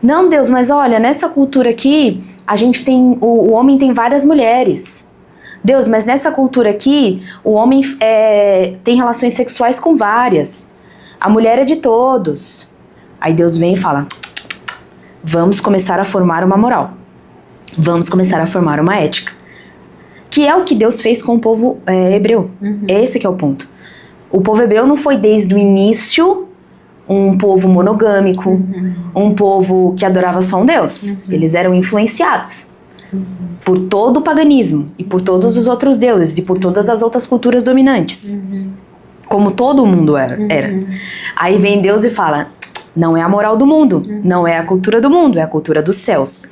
Não, Deus, mas olha, nessa cultura aqui, a gente tem, o homem tem várias mulheres. Deus, mas nessa cultura aqui, o homem tem relações sexuais com várias. A mulher é de todos. Aí Deus vem e fala, vamos começar a formar uma moral. Vamos começar a formar uma ética. Que é o que Deus fez com o povo hebreu. Esse que é o ponto. O povo hebreu não foi desde o início um povo monogâmico, um povo que adorava só um Deus. Eles eram influenciados por todo o paganismo e por todos os outros deuses e por todas as outras culturas dominantes. Como todo mundo era. Aí vem Deus e fala, não é a moral do mundo, não é a cultura do mundo, é a cultura dos céus.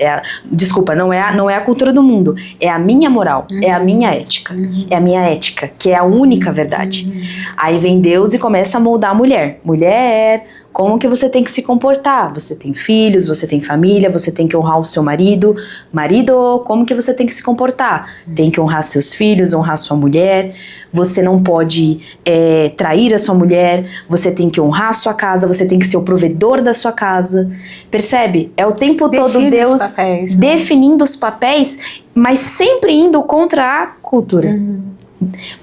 Desculpa, não é a cultura do mundo, é a minha moral, é a minha ética. É a minha ética, que é a única verdade. Aí vem Deus e começa a moldar a mulher. Mulher, como que você tem que se comportar? Você tem filhos, você tem família, você tem que honrar o seu marido. Marido, como que você tem que se comportar? Tem que honrar seus filhos, honrar sua mulher. Você não pode trair a sua mulher. Você tem que honrar a sua casa. Você tem que ser o provedor da sua casa. Percebe? É o tempo todo Deus definindo os papéis, mas sempre indo contra a cultura.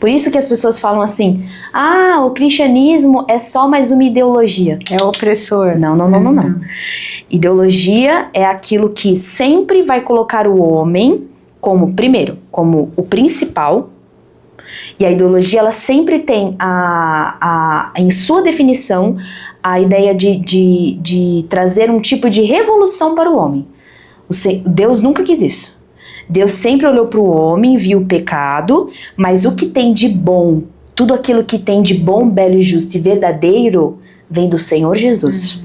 Por isso que as pessoas falam assim, o cristianismo é só mais uma ideologia. É opressor. Não. Ideologia é aquilo que sempre vai colocar o homem como o principal. E a ideologia, ela sempre tem em sua definição a ideia de trazer um tipo de revolução para o homem. Deus nunca quis isso. Deus sempre olhou para o homem, viu o pecado, mas o que tem de bom, tudo aquilo que tem de bom, belo, justo e verdadeiro, vem do Senhor Jesus.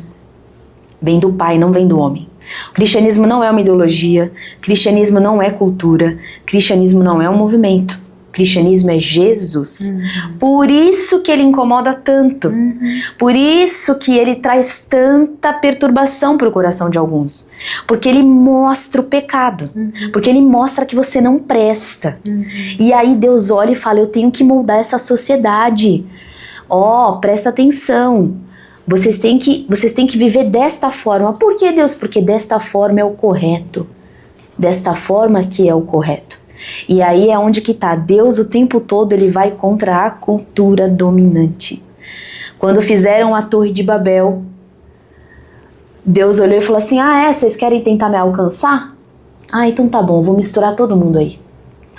Vem do Pai, não vem do homem. O cristianismo não é uma ideologia, cristianismo não é cultura, cristianismo não é um movimento. O cristianismo é Jesus. Por isso que ele incomoda tanto. Por isso que ele traz tanta perturbação para o coração de alguns. Porque ele mostra o pecado. Porque ele mostra que você não presta. E aí Deus olha e fala, eu tenho que moldar essa sociedade. Presta atenção. Vocês têm que viver desta forma. Por que, Deus? Porque desta forma é o correto. Desta forma que é o correto. E aí é onde que tá. Deus o tempo todo ele vai contra a cultura dominante. Quando fizeram a Torre de Babel, Deus olhou e falou assim, vocês querem tentar me alcançar? Então tá bom, vou misturar todo mundo aí.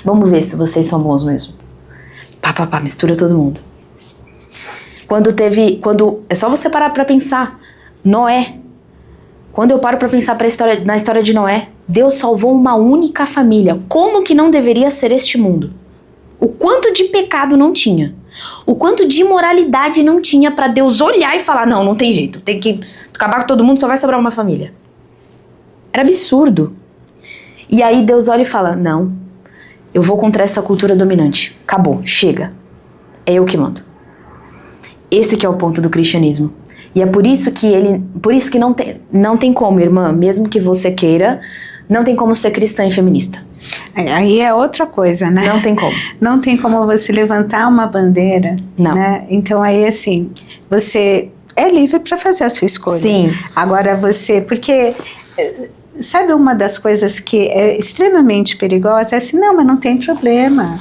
Vamos ver se vocês são bons mesmo. Mistura todo mundo. É só você parar pra pensar. Noé. Quando eu paro pra pensar na história de Noé, Deus salvou uma única família. Como que não deveria ser este mundo? O quanto de pecado não tinha? O quanto de imoralidade não tinha pra Deus olhar e falar, não tem jeito, tem que acabar com todo mundo, só vai sobrar uma família. Era absurdo. E aí Deus olha e fala, não, eu vou contra essa cultura dominante. Acabou, chega. É eu que mando. Esse que é o ponto do cristianismo. E é por isso que não tem como, irmã, mesmo que você queira, não tem como ser cristã e feminista. Aí é outra coisa, né? Não tem como. Não tem como você levantar uma bandeira, não. Né? Então aí assim, você é livre para fazer a sua escolha. Sim. Agora porque sabe uma das coisas que é extremamente perigosa? É assim, mas não tem problema.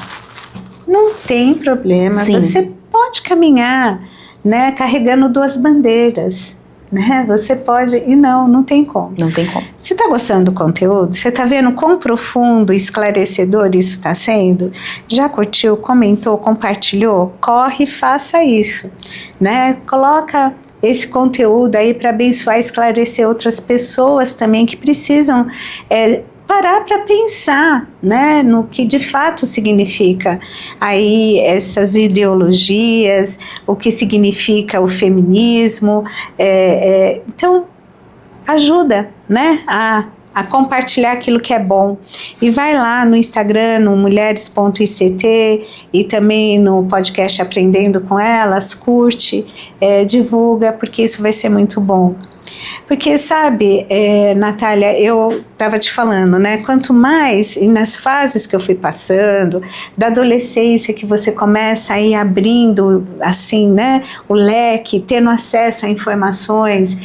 Não tem problema. Sim. Você pode caminhar, né, carregando duas bandeiras, né? Você pode, e não tem como. Não tem como. Você está gostando do conteúdo? Você está vendo quão profundo e esclarecedor isso está sendo? Já curtiu, comentou, compartilhou? Corre e faça isso, né? Coloca esse conteúdo aí para abençoar e esclarecer outras pessoas também que precisam parar para pensar, né, no que de fato significa aí essas ideologias, o que significa o feminismo. Então, ajuda, né, a compartilhar aquilo que é bom. E vai lá no Instagram, no mulheres.ict e também no podcast Aprendendo com Elas, curte, divulga, porque isso vai ser muito bom. Porque sabe, Natália, eu estava te falando, né? Quanto mais, e nas fases que eu fui passando, da adolescência que você começa a ir abrindo, assim, né? O leque, tendo acesso a informações,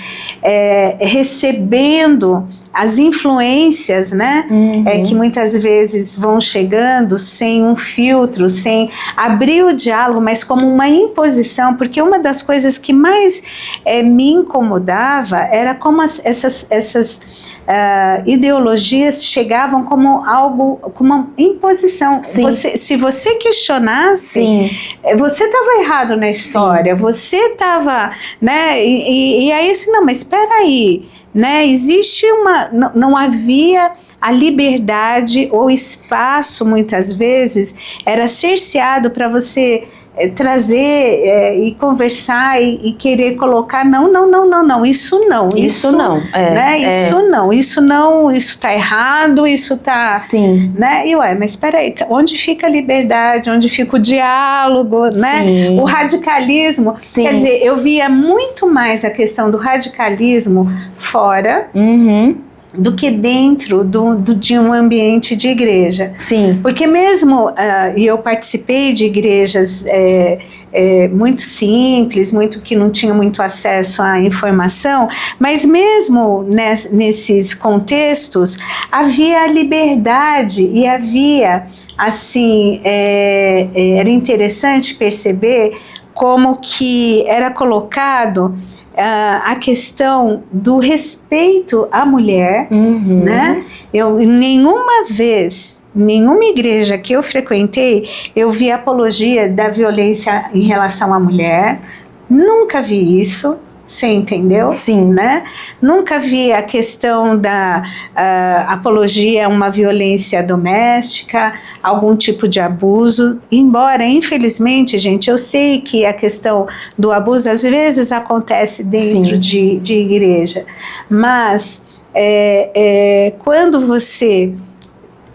recebendo as influências, né, que muitas vezes vão chegando sem um filtro, sem abrir o diálogo, mas como uma imposição, porque uma das coisas que mais me incomodava era como essas ideologias chegavam como algo, como uma imposição. Se você questionasse, você estava errado na história, você estava, né? E aí assim, não, mas espera aí, né? Existe não havia a liberdade ou espaço, muitas vezes, era cerceado para você trazer e conversar e querer colocar, não, isso não. Isso está errado, isso está... Sim. Né? E mas espera aí, onde fica a liberdade, onde fica o diálogo, né? O radicalismo, quer dizer, eu via muito mais a questão do radicalismo fora, do que dentro de um ambiente de igreja. Sim. Porque mesmo, e eu participei de igrejas muito simples, muito que não tinham muito acesso à informação, mas mesmo nesses contextos, havia liberdade e havia, assim, era interessante perceber como que era colocado a questão do respeito à mulher, né? Eu nenhuma vez, nenhuma igreja que eu frequentei, eu vi apologia da violência em relação à mulher. Nunca vi isso. Você entendeu? Sim. Né? Nunca vi a questão da apologia a uma violência doméstica, algum tipo de abuso, embora, infelizmente, gente, eu sei que a questão do abuso às vezes acontece dentro de igreja, mas quando você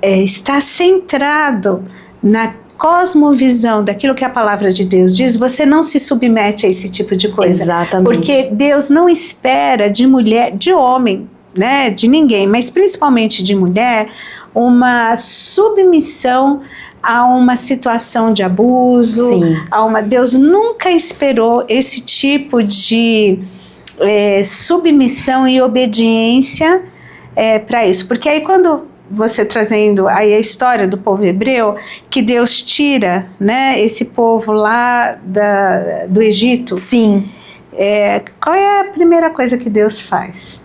está centrado na cosmovisão daquilo que a palavra de Deus diz, você não se submete a esse tipo de coisa. Exatamente. Porque Deus não espera de mulher, de homem, né, de ninguém, mas principalmente de mulher, uma submissão a uma situação de abuso. Deus nunca esperou esse tipo de submissão e obediência para isso. Porque aí quando você trazendo aí a história do povo hebreu, que Deus tira, né, esse povo lá do Egito. Sim. Qual é a primeira coisa que Deus faz?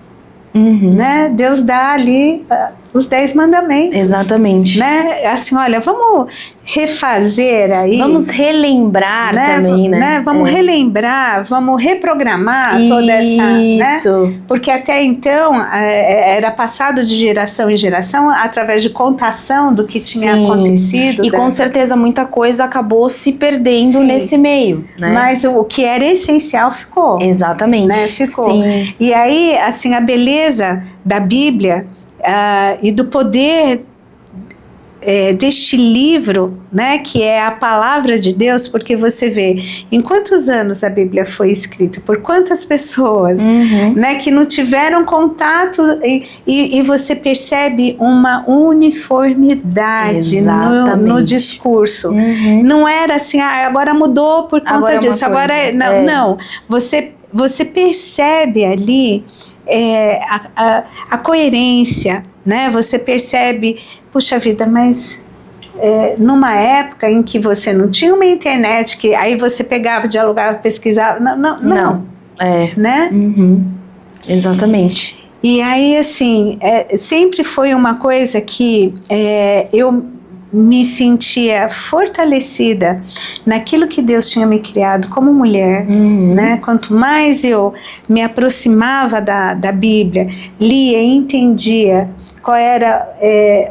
Né? Deus dá ali os 10 mandamentos. Exatamente. Né? Assim, olha, vamos refazer aí. Vamos relembrar, né, também, né? Vamos relembrar, vamos reprogramar toda essa... Isso. Né? Porque até então era passado de geração em geração através de contação do que tinha acontecido. E com certeza muita coisa acabou se perdendo nesse meio. Né? Mas o que era essencial ficou. Exatamente. Né? Ficou. E aí, assim, a beleza da Bíblia e do poder deste livro, né, que é a palavra de Deus, porque você vê em quantos anos a Bíblia foi escrita, por quantas pessoas, né, que não tiveram contato e você percebe uma uniformidade no discurso. Não era assim, agora mudou por conta disso, não, você percebe ali a coerência, né? Você percebe, puxa vida, mas numa época em que você não tinha uma internet, que aí você pegava, dialogava, pesquisava, não. Né? Exatamente. E aí, assim, sempre foi uma coisa que eu me sentia fortalecida naquilo que Deus tinha me criado como mulher, né? Quanto mais eu me aproximava da Bíblia, lia e entendia qual era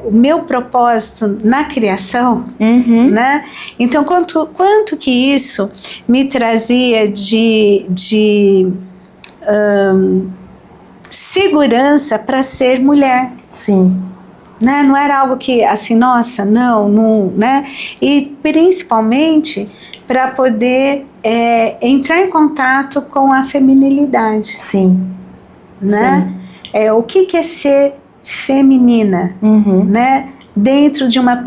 o meu propósito na criação, né? Então, quanto que isso me trazia de segurança para ser mulher. Sim. Né? Não era algo que, assim, nossa, não, né? E principalmente para poder entrar em contato com a feminilidade. Sim. Né? O que é ser feminina, né? Dentro de uma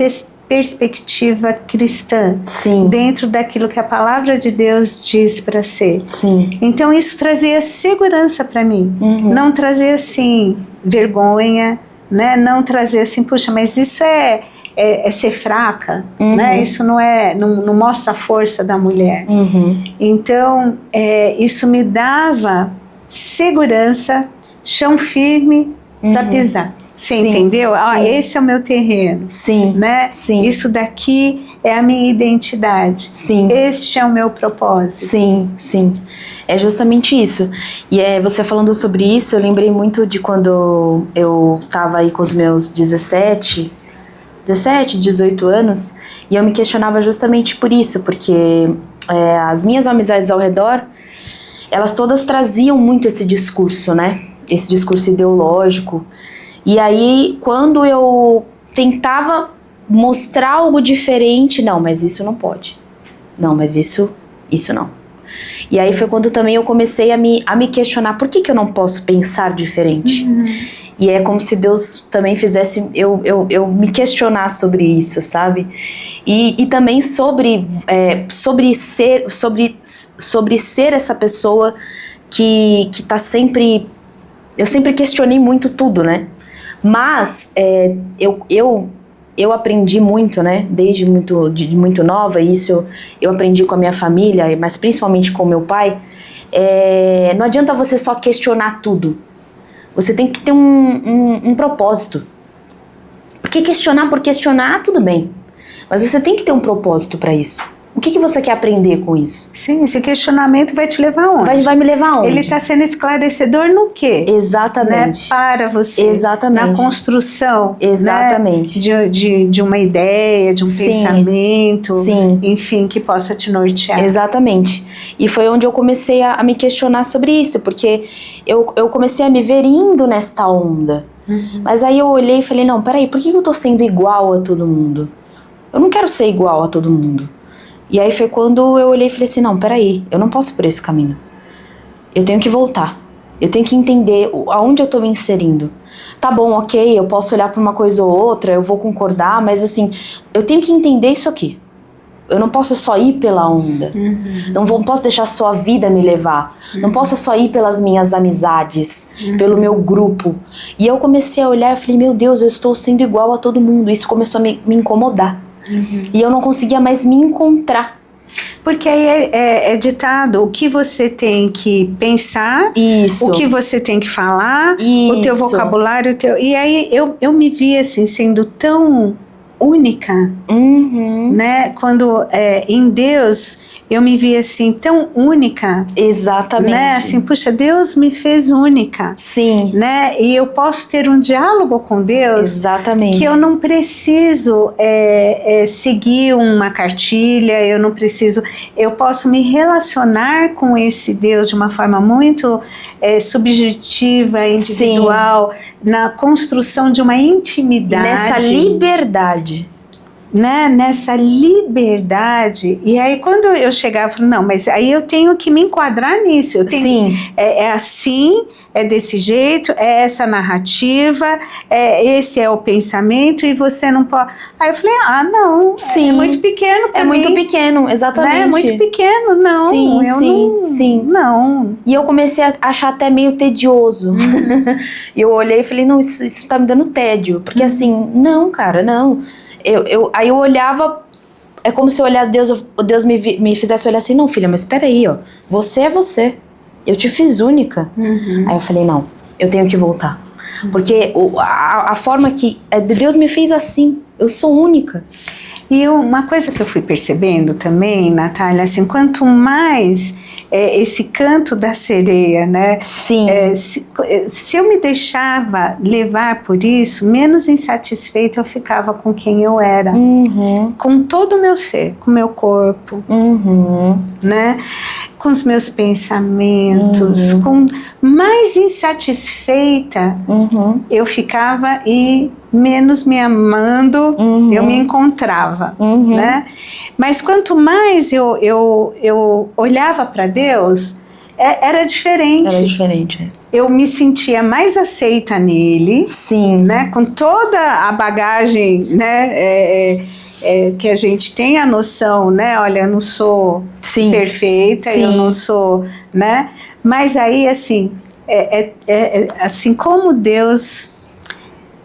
perspectiva cristã, dentro daquilo que a palavra de Deus diz para ser. Então isso trazia segurança para mim, não trazia assim vergonha, né? Não trazer assim, puxa, mas isso é ser fraca, né? Isso não mostra a força da mulher. Então isso me dava segurança, chão firme para pisar. Você Sim, entendeu? Ah, sim. esse é o meu terreno. Sim, Né? sim. Isso daqui é a minha identidade. Sim. Este é o meu propósito. Sim, sim. É justamente isso. E você falando sobre isso, eu lembrei muito de quando eu tava aí com os meus 17, 18 anos, e eu me questionava justamente por isso, porque as minhas amizades ao redor, elas todas traziam muito esse discurso, né? Esse discurso ideológico. E aí, quando eu tentava mostrar algo diferente, não, mas isso não pode. Não, mas isso não. E aí foi quando também eu comecei a me questionar, por que eu não posso pensar diferente? E é como se Deus também fizesse eu me questionar sobre isso, sabe? E também sobre ser essa pessoa que tá sempre... Eu sempre questionei muito tudo, né? Mas eu aprendi muito, né? Desde muito nova, e isso eu aprendi com a minha família, mas principalmente com o meu pai. Não adianta você só questionar tudo. Você tem que ter um propósito. Porque questionar por questionar, tudo bem. Mas você tem que ter um propósito para isso. O que você quer aprender com isso? Sim, esse questionamento vai te levar aonde? Vai me levar aonde? Ele está sendo esclarecedor no quê? Exatamente. Né? Para você. Exatamente. Na construção. Exatamente. Né? De uma ideia, de um Sim. pensamento. Sim. Enfim, que possa te nortear. Exatamente. E foi onde eu comecei a me questionar sobre isso, porque eu comecei a me ver indo nesta onda. Mas aí eu olhei e falei, não, peraí, por que eu tô sendo igual a todo mundo? Eu não quero ser igual a todo mundo. E aí foi quando eu olhei e falei assim, não, peraí, eu não posso ir por esse caminho. Eu tenho que voltar. Eu tenho que entender aonde eu tô me inserindo. Tá bom, ok, eu posso olhar pra uma coisa ou outra, eu vou concordar, mas assim, eu tenho que entender isso aqui. Eu não posso só ir pela onda. Não posso deixar só a vida me levar. Não posso só ir pelas minhas amizades, pelo meu grupo. E eu comecei a olhar e falei, meu Deus, eu estou sendo igual a todo mundo. Isso começou a me incomodar. E eu não conseguia mais me encontrar. Porque aí é ditado o que você tem que pensar, Isso. O que você tem que falar, Isso. O teu vocabulário, e aí eu me vi assim, sendo tão única, né? Quando em Deus eu me vi assim tão única. Exatamente. Né? Assim, puxa, Deus me fez única. Sim. Né? E eu posso ter um diálogo com Deus. Exatamente. Que eu não preciso seguir uma cartilha, eu posso me relacionar com esse Deus de uma forma muito subjetiva, individual, sim, na construção de uma intimidade. Nessa liberdade. Né, nessa liberdade. E aí quando eu chegava, eu falei, não, mas aí eu tenho que me enquadrar nisso. Eu tenho, sim. É assim, é desse jeito, é essa narrativa, esse é o pensamento e você não pode... Aí eu falei, não, sim, é muito pequeno pra mim. É muito pequeno, exatamente. Né? É muito pequeno, não. Sim, eu sim, sim. Não. E eu comecei a achar até meio tedioso. E eu olhei e falei, não, isso tá me dando tédio. Porque assim, não, cara, não. Aí eu olhava, é como se eu olhasse Deus me fizesse olhar assim, não, filha, mas espera aí, ó, você é você, eu te fiz única. Aí eu falei, não, eu tenho que voltar. Porque a forma que Deus me fez assim, eu sou única. E uma coisa que eu fui percebendo também, Natália, assim, quanto mais esse canto da sereia, né? Sim. Se eu me deixava levar por isso, menos insatisfeita eu ficava com quem eu era. Com todo o meu ser, com o meu corpo, né? Com os meus pensamentos, com mais insatisfeita eu ficava e menos me amando eu me encontrava, né? Mas quanto mais eu olhava para Deus, era diferente. Era diferente. Eu me sentia mais aceita nele, sim, né? Com toda a bagagem, né? Que a gente tem a noção, né? Olha, eu não sou perfeita, eu não sou, né? Mas aí, assim, assim como Deus,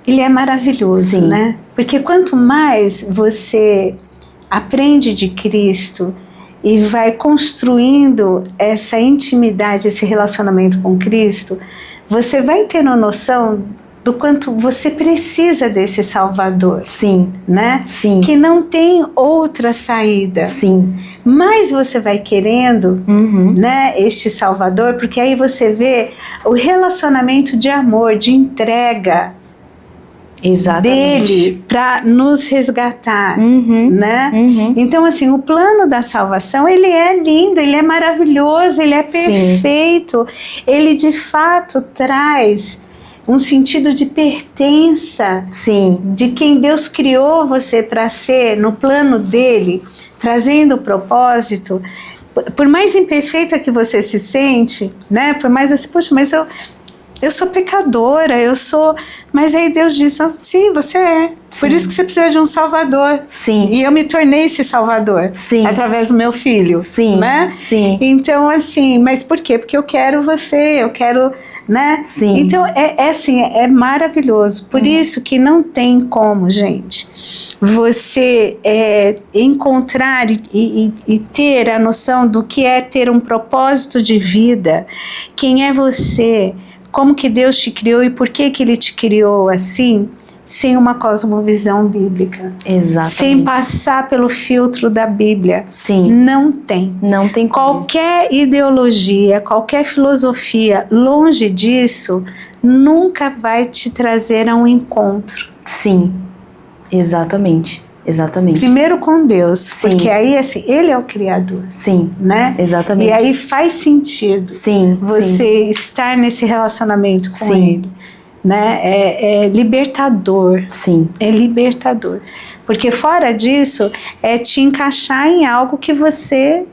Ele é maravilhoso, né? Porque quanto mais você aprende de Cristo e vai construindo essa intimidade, esse relacionamento com Cristo, você vai tendo noção do quanto você precisa desse Salvador. Sim. Né? Sim. Que não tem outra saída. Sim. Mas você vai querendo, né, este Salvador, porque aí você vê o relacionamento de amor, de entrega, exatamente, dele para nos resgatar, né? Então, assim, o plano da salvação, ele é lindo, ele é maravilhoso, ele é perfeito. Ele, de fato, traz um sentido de pertença, de quem Deus criou você para ser, no plano dele, trazendo o propósito. Por mais imperfeita que você se sente, né? Por mais assim, poxa, mas eu sou pecadora, mas aí Deus diz, sim, você é. Sim. Por isso que você precisa de um Salvador. Sim. E eu me tornei esse Salvador. Sim. Através do meu filho. Sim. Né? Sim. Então, assim, mas por quê? Porque eu quero você, eu quero, né? Sim. Então, assim, é maravilhoso. Por isso que não tem como, gente, você encontrar e ter a noção do que é ter um propósito de vida, quem é você, como que Deus te criou e por que Ele te criou assim, sem uma cosmovisão bíblica. Exatamente. Sem passar pelo filtro da Bíblia. Sim. Não tem. Não tem como. Qualquer ideologia, qualquer filosofia longe disso, nunca vai te trazer a um encontro. Sim, exatamente. Exatamente. Primeiro com Deus, sim, porque aí assim, Ele é o Criador. Sim, né? Exatamente. E aí faz sentido sim, você estar nesse relacionamento com sim, Ele. Né? É libertador. Sim. É libertador. Porque fora disso, é te encaixar em algo que você...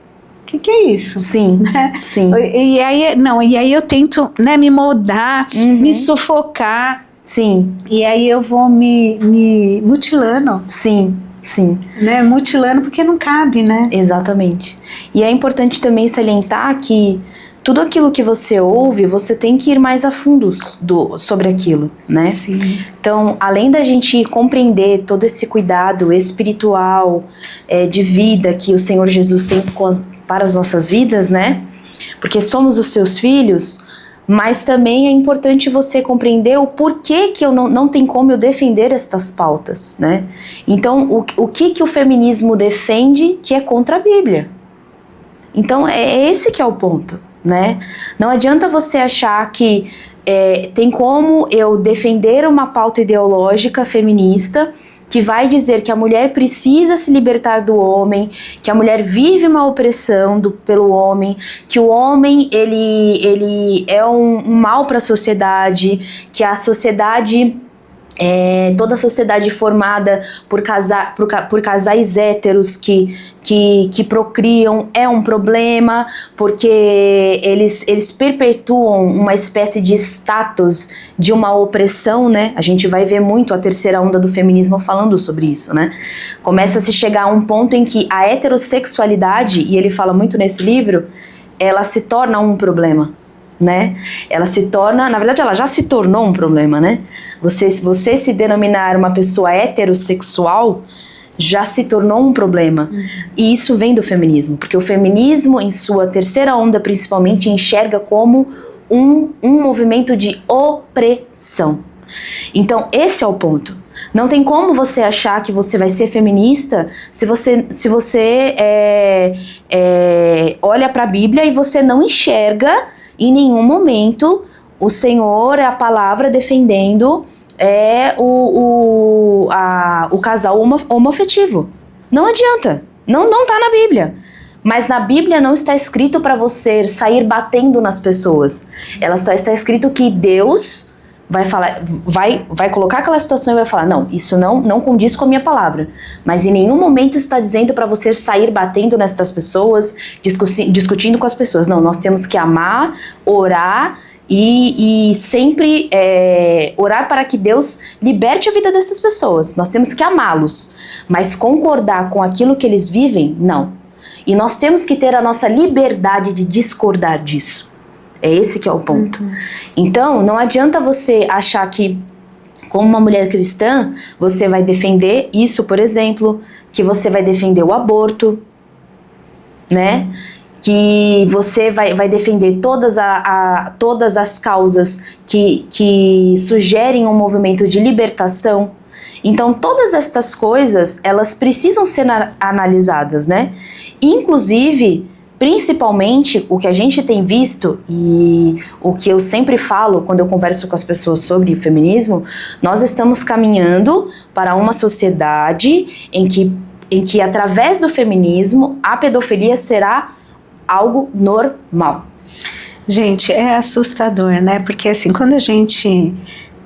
O que é isso? Sim, né? Sim. E aí eu tento, né, me moldar, me sufocar. Sim. E aí eu vou me mutilando. Sim, sim. Né? Mutilando porque não cabe, né? Exatamente. E é importante também salientar que tudo aquilo que você ouve, você tem que ir mais a fundo sobre aquilo, né? Sim. Então, além da gente compreender todo esse cuidado espiritual, de vida que o Senhor Jesus tem para as nossas vidas, né? Porque somos os seus filhos, mas também é importante você compreender o porquê que eu não tem como eu defender estas pautas, né? Então, o que o feminismo defende que é contra a Bíblia? Então, é esse que é o ponto, né? Não adianta você achar que tem como eu defender uma pauta ideológica feminista que vai dizer que a mulher precisa se libertar do homem, que a mulher vive uma opressão pelo homem, que o homem ele é um mal para a sociedade, que a sociedade... toda a sociedade formada por casais héteros que procriam é um problema, porque eles perpetuam uma espécie de status de uma opressão, né? A gente vai ver muito a terceira onda do feminismo falando sobre isso, né? Começa a se chegar a um ponto em que a heterossexualidade, e ele fala muito nesse livro, ela se torna um problema. Né? Ela se torna, na verdade ela já se tornou um problema, né? Você se denominar uma pessoa heterossexual já se tornou um problema. E isso vem do feminismo, porque o feminismo, em sua terceira onda principalmente, enxerga como um movimento de opressão. Então esse é o ponto. Não tem como você achar que você vai ser feminista se você olha para a Bíblia e você não enxerga em nenhum momento o Senhor, a palavra defendendo o casal homoafetivo. Não adianta, não tá na Bíblia. Mas na Bíblia não está escrito para você sair batendo nas pessoas. Ela só está escrito que Deus vai falar, vai colocar aquela situação e vai falar, não, isso não condiz com a minha palavra. Mas em nenhum momento está dizendo para você sair batendo nestas pessoas, discutindo com as pessoas. Não, nós temos que amar, orar e sempre orar para que Deus liberte a vida dessas pessoas. Nós temos que amá-los, mas concordar com aquilo que eles vivem, não. E nós temos que ter a nossa liberdade de discordar disso. É esse que é o ponto. Então, não adianta você achar que, como uma mulher cristã, você vai defender isso, por exemplo, que você vai defender o aborto, né? que você vai defender todas as causas que sugerem um movimento de libertação. Então, todas estas coisas, elas precisam ser analisadas, né? Inclusive, principalmente, o que a gente tem visto e o que eu sempre falo quando eu converso com as pessoas sobre feminismo, nós estamos caminhando para uma sociedade em que através do feminismo, a pedofilia será algo normal. Gente, é assustador, né? Porque assim, quando a gente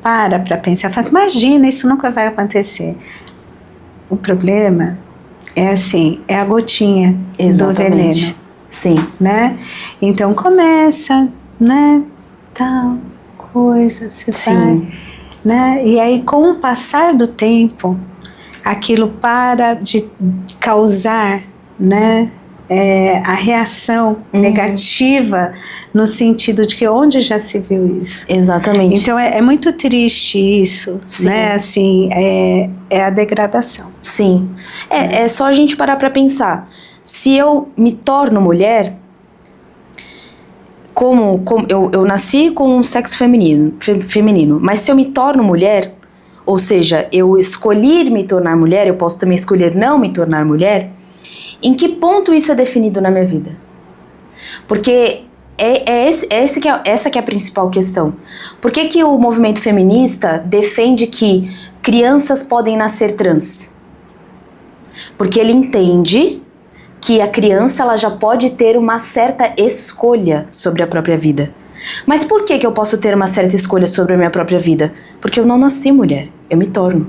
para pensar, faz, imagina, isso nunca vai acontecer. O problema é assim, é a gotinha do veneno. Sim. Né? Então começa, né? Tal coisa, você vai, né? E aí, com o passar do tempo, aquilo para de causar, né? A reação negativa, no sentido de que onde já se viu isso. Exatamente. Então é muito triste isso, né? Assim, é a degradação. Sim. É só a gente parar para pensar. Se eu me torno mulher, eu nasci com um sexo feminino, mas se eu me torno mulher, ou seja, eu escolhi me tornar mulher, eu posso também escolher não me tornar mulher. Em que ponto isso é definido na minha vida? Porque essa que é a principal questão. Por que o movimento feminista defende que crianças podem nascer trans? Porque ele entende que a criança ela já pode ter uma certa escolha sobre a própria vida. Mas por que eu posso ter uma certa escolha sobre a minha própria vida? Porque eu não nasci mulher, eu me torno.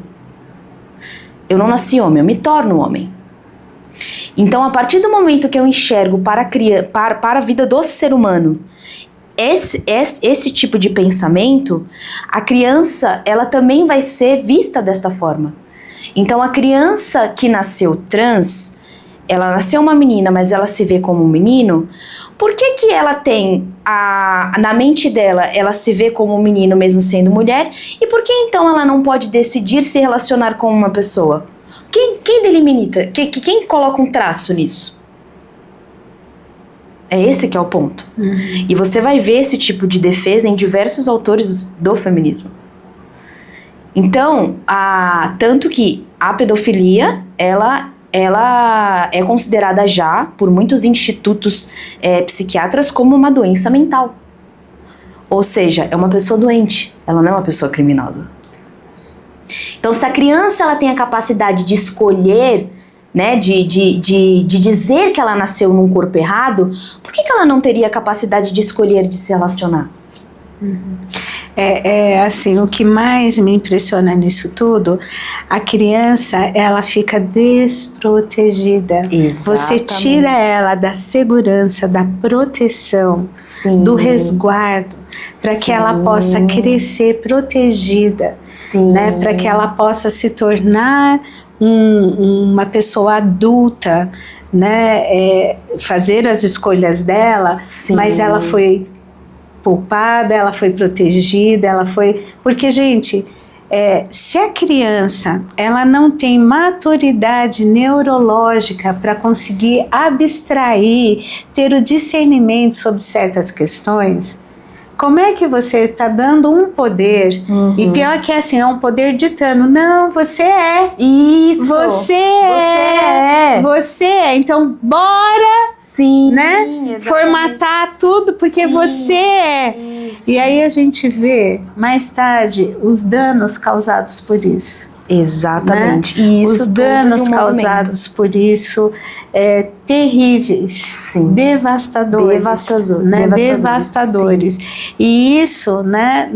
Eu não nasci homem, eu me torno homem. Então, a partir do momento que eu enxergo para a vida do ser humano esse tipo de pensamento, a criança ela também vai ser vista desta forma. Então, a criança que nasceu trans, ela nasceu uma menina, mas ela se vê como um menino, por que ela tem, na mente dela, ela se vê como um menino mesmo sendo mulher, e por que então ela não pode decidir se relacionar com uma pessoa? Quem delimita? Quem coloca um traço nisso? É esse que é o ponto. E você vai ver esse tipo de defesa em diversos autores do feminismo. Então, tanto que a pedofilia, ela é considerada já, por muitos institutos psiquiatras, como uma doença mental. Ou seja, é uma pessoa doente, ela não é uma pessoa criminosa. Então, se a criança ela tem a capacidade de escolher, né, de dizer que ela nasceu num corpo errado, por que ela não teria a capacidade de escolher de se relacionar? Assim, o que mais me impressiona nisso tudo, a criança, ela fica desprotegida. Exatamente. Você tira ela da segurança, da proteção, Sim. do resguardo, para que ela possa crescer protegida, né? Para que ela possa se tornar uma pessoa adulta, né? Fazer as escolhas dela, mas ela foi poupada, ela foi protegida, porque, gente, se a criança ela não tem maturidade neurológica para conseguir abstrair, ter o discernimento sobre certas questões, como é que você está dando um poder, e pior que assim, é um poder ditando, não, você é. Isso. Você é. Então, bora, né? Formatar tudo, porque você é. Isso. E aí a gente vê, mais tarde, os danos causados por isso. Exatamente. Né? Os danos causados por isso terríveis, devastadores. E isso, né,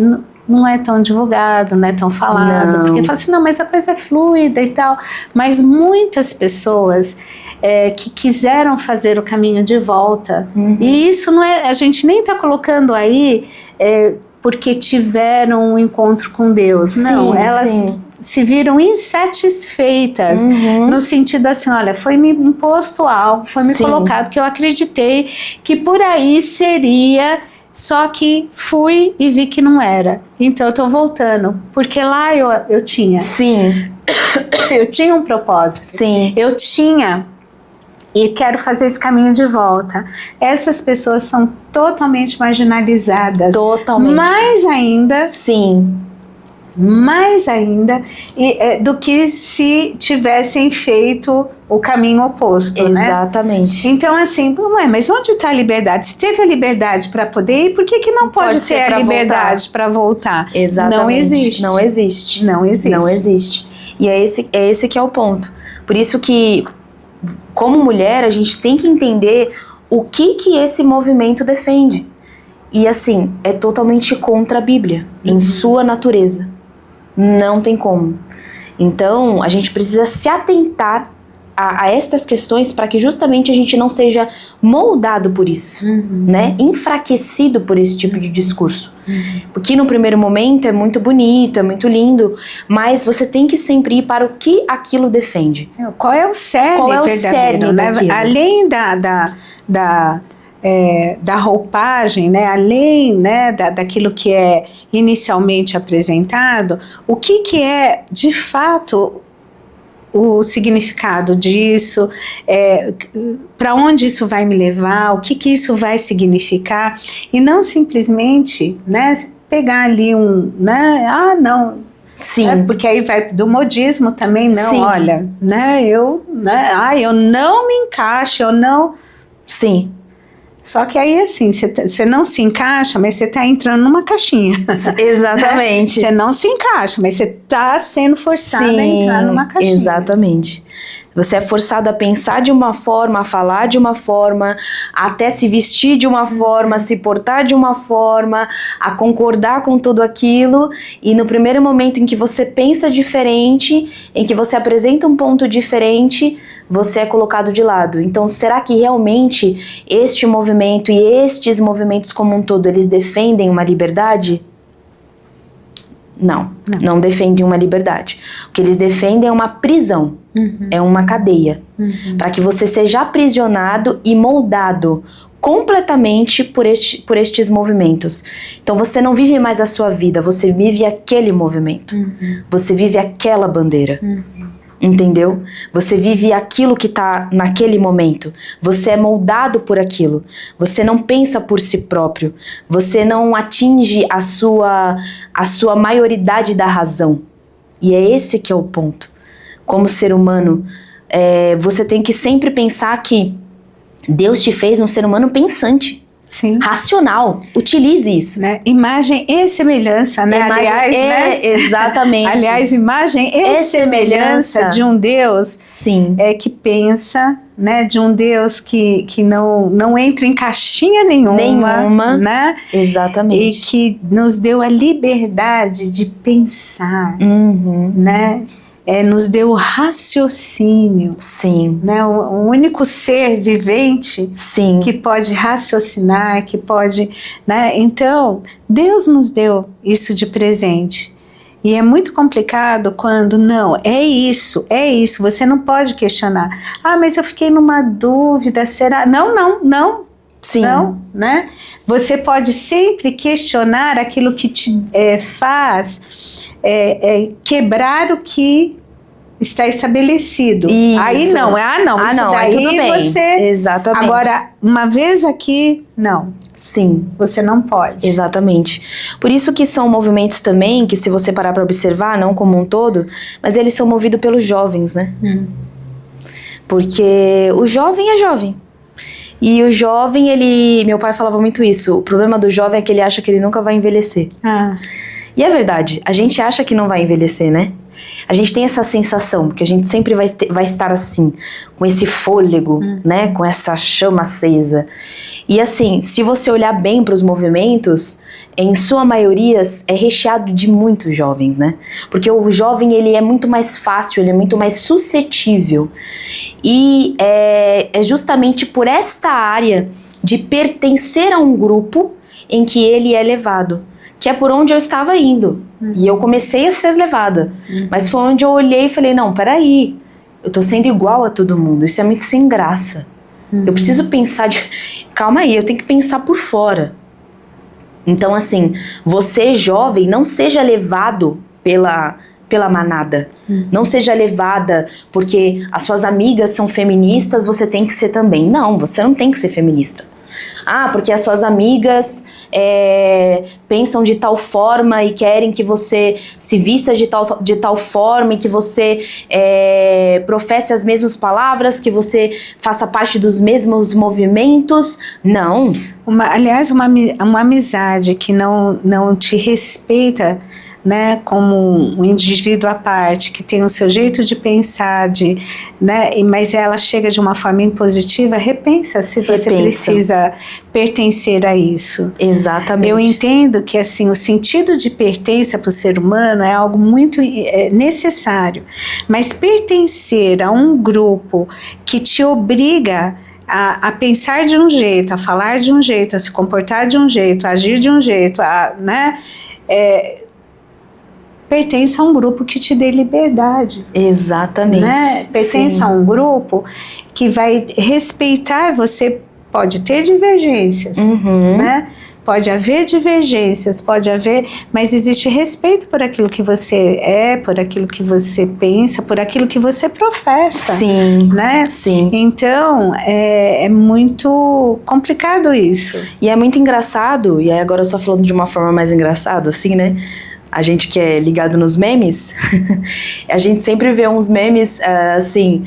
não é tão divulgado, não é tão falado, porque fala assim, não, mas a coisa é fluida e tal, mas muitas pessoas que quiseram fazer o caminho de volta, e isso não é, a gente nem está colocando aí porque tiveram um encontro com Deus, não, elas se viram insatisfeitas, no sentido assim, olha, foi me imposto algo, foi me colocado que eu acreditei que por aí seria, só que fui e vi que não era. Então eu tô voltando, porque lá eu tinha. Eu tinha um propósito. Eu tinha e quero fazer esse caminho de volta. Essas pessoas são totalmente marginalizadas. Totalmente. Mais ainda do que se tivessem feito o caminho oposto, Exatamente. né? Então, assim, mas onde está a liberdade? Se teve a liberdade para poder ir, por que não pode ter a liberdade para voltar? Exatamente. Não existe. Não existe. Não existe. Não existe. E é esse que é o ponto. Por isso que, como mulher, a gente tem que entender o que esse movimento defende. E assim, é totalmente contra a Bíblia, em sua natureza. Não tem como. Então, a gente precisa se atentar a estas questões para que justamente a gente não seja moldado por isso, né? Enfraquecido por esse tipo de discurso. Porque no primeiro momento é muito bonito, é muito lindo, mas você tem que sempre ir para o que aquilo defende. Qual é o cerne verdadeiro, né? Além da roupagem, né? Além, né, daquilo que é inicialmente apresentado, o que é de fato o significado disso, para onde isso vai me levar, o que isso vai significar, e não simplesmente, né, pegar ali né, não. Sim. Porque aí vai do modismo também, não, Sim. olha, né, eu não me encaixo, eu não. Sim. Só que aí, assim, você não se encaixa, mas você está entrando numa caixinha. Exatamente. Você não se encaixa, mas você está sendo forçado a entrar numa caixinha. Exatamente. Você é forçado a pensar de uma forma, a falar de uma forma, até se vestir de uma forma, a se portar de uma forma, a concordar com tudo aquilo. E no primeiro momento em que você pensa diferente, em que você apresenta um ponto diferente, você é colocado de lado. Então, será que realmente este movimento e estes movimentos como um todo, eles defendem uma liberdade? Não defendem uma liberdade. O que eles defendem é uma prisão, é uma cadeia, para que você seja aprisionado e moldado completamente por estes movimentos. Então você não vive mais a sua vida, você vive aquele movimento, você vive aquela bandeira. Entendeu? Você vive aquilo que está naquele momento. Você é moldado por aquilo. Você não pensa por si próprio. Você não atinge a sua maioridade da razão. E é esse que é o ponto. Como ser humano, você tem que sempre pensar que Deus te fez um ser humano pensante. Sim. Racional. Utilize isso. Né? Imagem e semelhança, né? Aliás, né? Exatamente. Aliás, imagem e semelhança de um Deus Sim. Que pensa, né? De um Deus que não entra em caixinha nenhuma, né? Exatamente. E que nos deu a liberdade de pensar, né? Nos deu raciocínio. Sim. Né? O único ser vivente Sim. que pode raciocinar, que pode. Né? Então, Deus nos deu isso de presente. E é muito complicado quando, não, é isso, você não pode questionar. Mas eu fiquei numa dúvida, será? Não. Sim. Não, né? Você pode sempre questionar aquilo que te faz quebrar o que está estabelecido. Isso. Aí não, isso daí tudo bem. você... Exatamente. Agora, uma vez aqui, não. Sim. Você não pode. Exatamente. Por isso que são movimentos também, que se você parar para observar, não como um todo, mas eles são movidos pelos jovens, né? Porque o jovem é jovem. E o jovem, meu pai falava muito isso, o problema do jovem é que ele acha que ele nunca vai envelhecer. E é verdade, a gente acha que não vai envelhecer, né? A gente tem essa sensação, que a gente sempre vai estar assim, com esse fôlego, né? Com essa chama acesa. E assim, se você olhar bem para os movimentos, em sua maioria é recheado de muitos jovens, né? Porque o jovem, ele é muito mais fácil, ele é muito mais suscetível. E é justamente por esta área de pertencer a um grupo em que ele é levado, que é por onde eu estava indo. E eu comecei a ser levada. Mas foi onde eu olhei e falei, não, peraí, eu tô sendo igual a todo mundo, isso é muito sem graça. Eu preciso pensar calma aí, eu tenho que pensar por fora. Então assim, você jovem, não seja levado pela manada. Não seja levada porque as suas amigas são feministas, você tem que ser também. Não, você não tem que ser feminista. Ah, porque as suas amigas pensam de tal forma e querem que você se vista de tal forma e que você professe as mesmas palavras, que você faça parte dos mesmos movimentos. Não. Aliás, uma amizade que não te respeita, né, como um indivíduo à parte, que tem o seu jeito de pensar, né, mas ela chega de uma forma impositiva, repensa se você precisa pertencer a isso. Exatamente. Eu entendo que assim, o sentido de pertença para o ser humano é algo muito necessário, mas pertencer a um grupo que te obriga a pensar de um jeito, a falar de um jeito, a se comportar de um jeito, a agir de um jeito, né, pertence a um grupo que te dê liberdade. Exatamente. Né? Pertence a um grupo que vai respeitar você. Pode ter divergências, né? Pode haver divergências, mas existe respeito por aquilo que você é, por aquilo que você pensa, por aquilo que você professa. Sim, né? Sim. Então, é muito complicado isso. E é muito engraçado, e aí agora eu só falando de uma forma mais engraçada, assim, né? A gente que é ligado nos memes, a gente sempre vê uns memes, assim,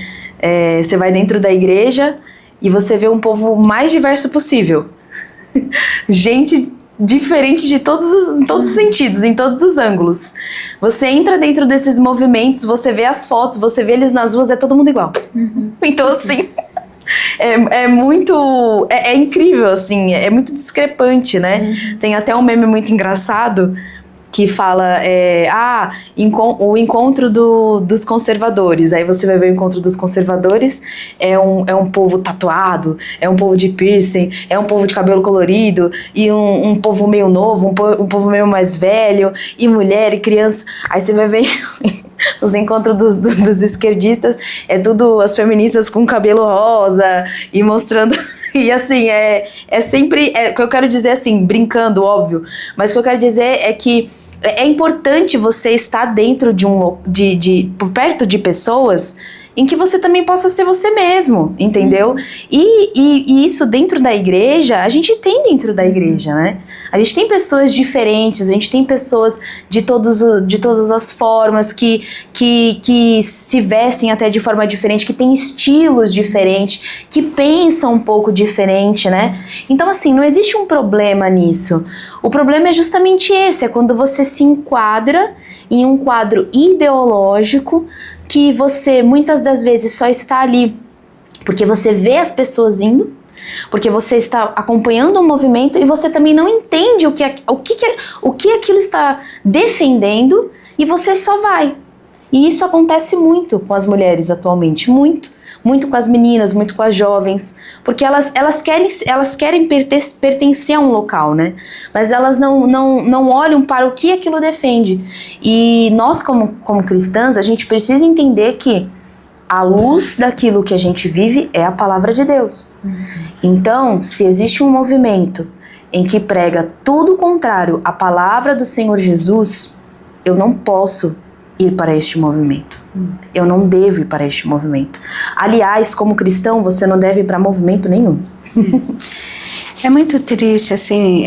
você vai dentro da igreja e você vê um povo mais diverso possível. Gente diferente de todos os sentidos, em todos os ângulos. Você entra dentro desses movimentos, você vê as fotos, você vê eles nas ruas, é todo mundo igual. Então, assim... É muito... É incrível, assim, é muito discrepante, né? Tem até um meme muito engraçado que fala, o encontro dos conservadores. Aí você vai ver o encontro dos conservadores, é um povo tatuado, é um povo de piercing, é um povo de cabelo colorido, e um povo meio novo, um povo meio mais velho, e mulher e criança. Aí você vai ver... Os encontros dos esquerdistas, é tudo as feministas com cabelo rosa e mostrando... E assim, é sempre... O que eu quero dizer, assim, brincando, óbvio, mas o que eu quero dizer é que é importante você estar dentro por perto de pessoas em que você também possa ser você mesmo, entendeu? E isso dentro da igreja, a gente tem dentro da igreja, né? A gente tem pessoas diferentes, a gente tem pessoas de todas as formas, que se vestem até de forma diferente, que têm estilos diferentes, que pensam um pouco diferente, né? Então, assim, não existe um problema nisso. O problema é justamente esse, é quando você se enquadra em um quadro ideológico que você muitas das vezes só está ali porque você vê as pessoas indo, porque você está acompanhando o movimento e você também não entende o que aquilo está defendendo e você só vai. E isso acontece muito com as mulheres atualmente, muito com as meninas, muito com as jovens, porque elas querem pertencer a um local, né? Mas elas não olham para o que aquilo defende. E nós, como cristãs, a gente precisa entender que a luz daquilo que a gente vive é a palavra de Deus. Então, se existe um movimento em que prega tudo o contrário à palavra do Senhor Jesus, eu não posso ir para este movimento. Eu não devo ir para este movimento. Aliás, como cristão, você não deve ir para movimento nenhum. É muito triste, assim,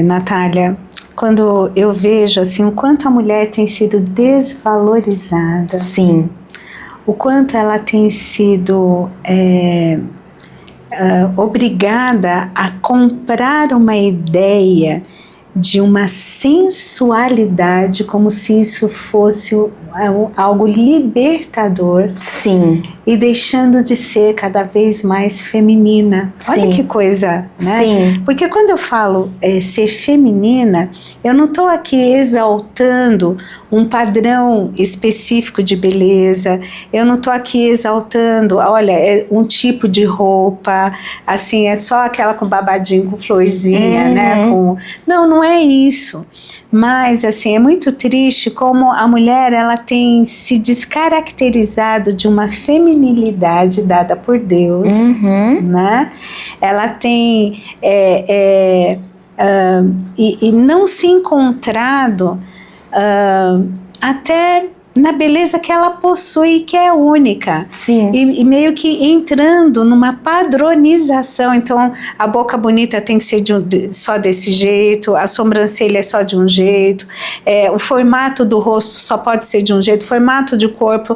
Natália, quando eu vejo assim, o quanto a mulher tem sido desvalorizada. Sim. O quanto ela tem sido obrigada a comprar uma ideia de uma sensualidade, como se isso fosse algo libertador. Sim. E deixando de ser cada vez mais feminina. Sim. Olha que coisa, né? Sim. Porque quando eu falo ser feminina, eu não estou aqui exaltando um padrão específico de beleza, eu não estou aqui exaltando, olha, um tipo de roupa, assim, é só aquela com babadinho, com florzinha, né? Não é isso. Mas, assim, é muito triste como a mulher, ela tem se descaracterizado de uma feminilidade dada por Deus, né? Ela tem e não se encontrado até na beleza que ela possui, que é única. Sim. E meio que entrando numa padronização. Então, a boca bonita tem que ser só desse jeito, a sobrancelha é só de um jeito, o formato do rosto só pode ser de um jeito, o formato de corpo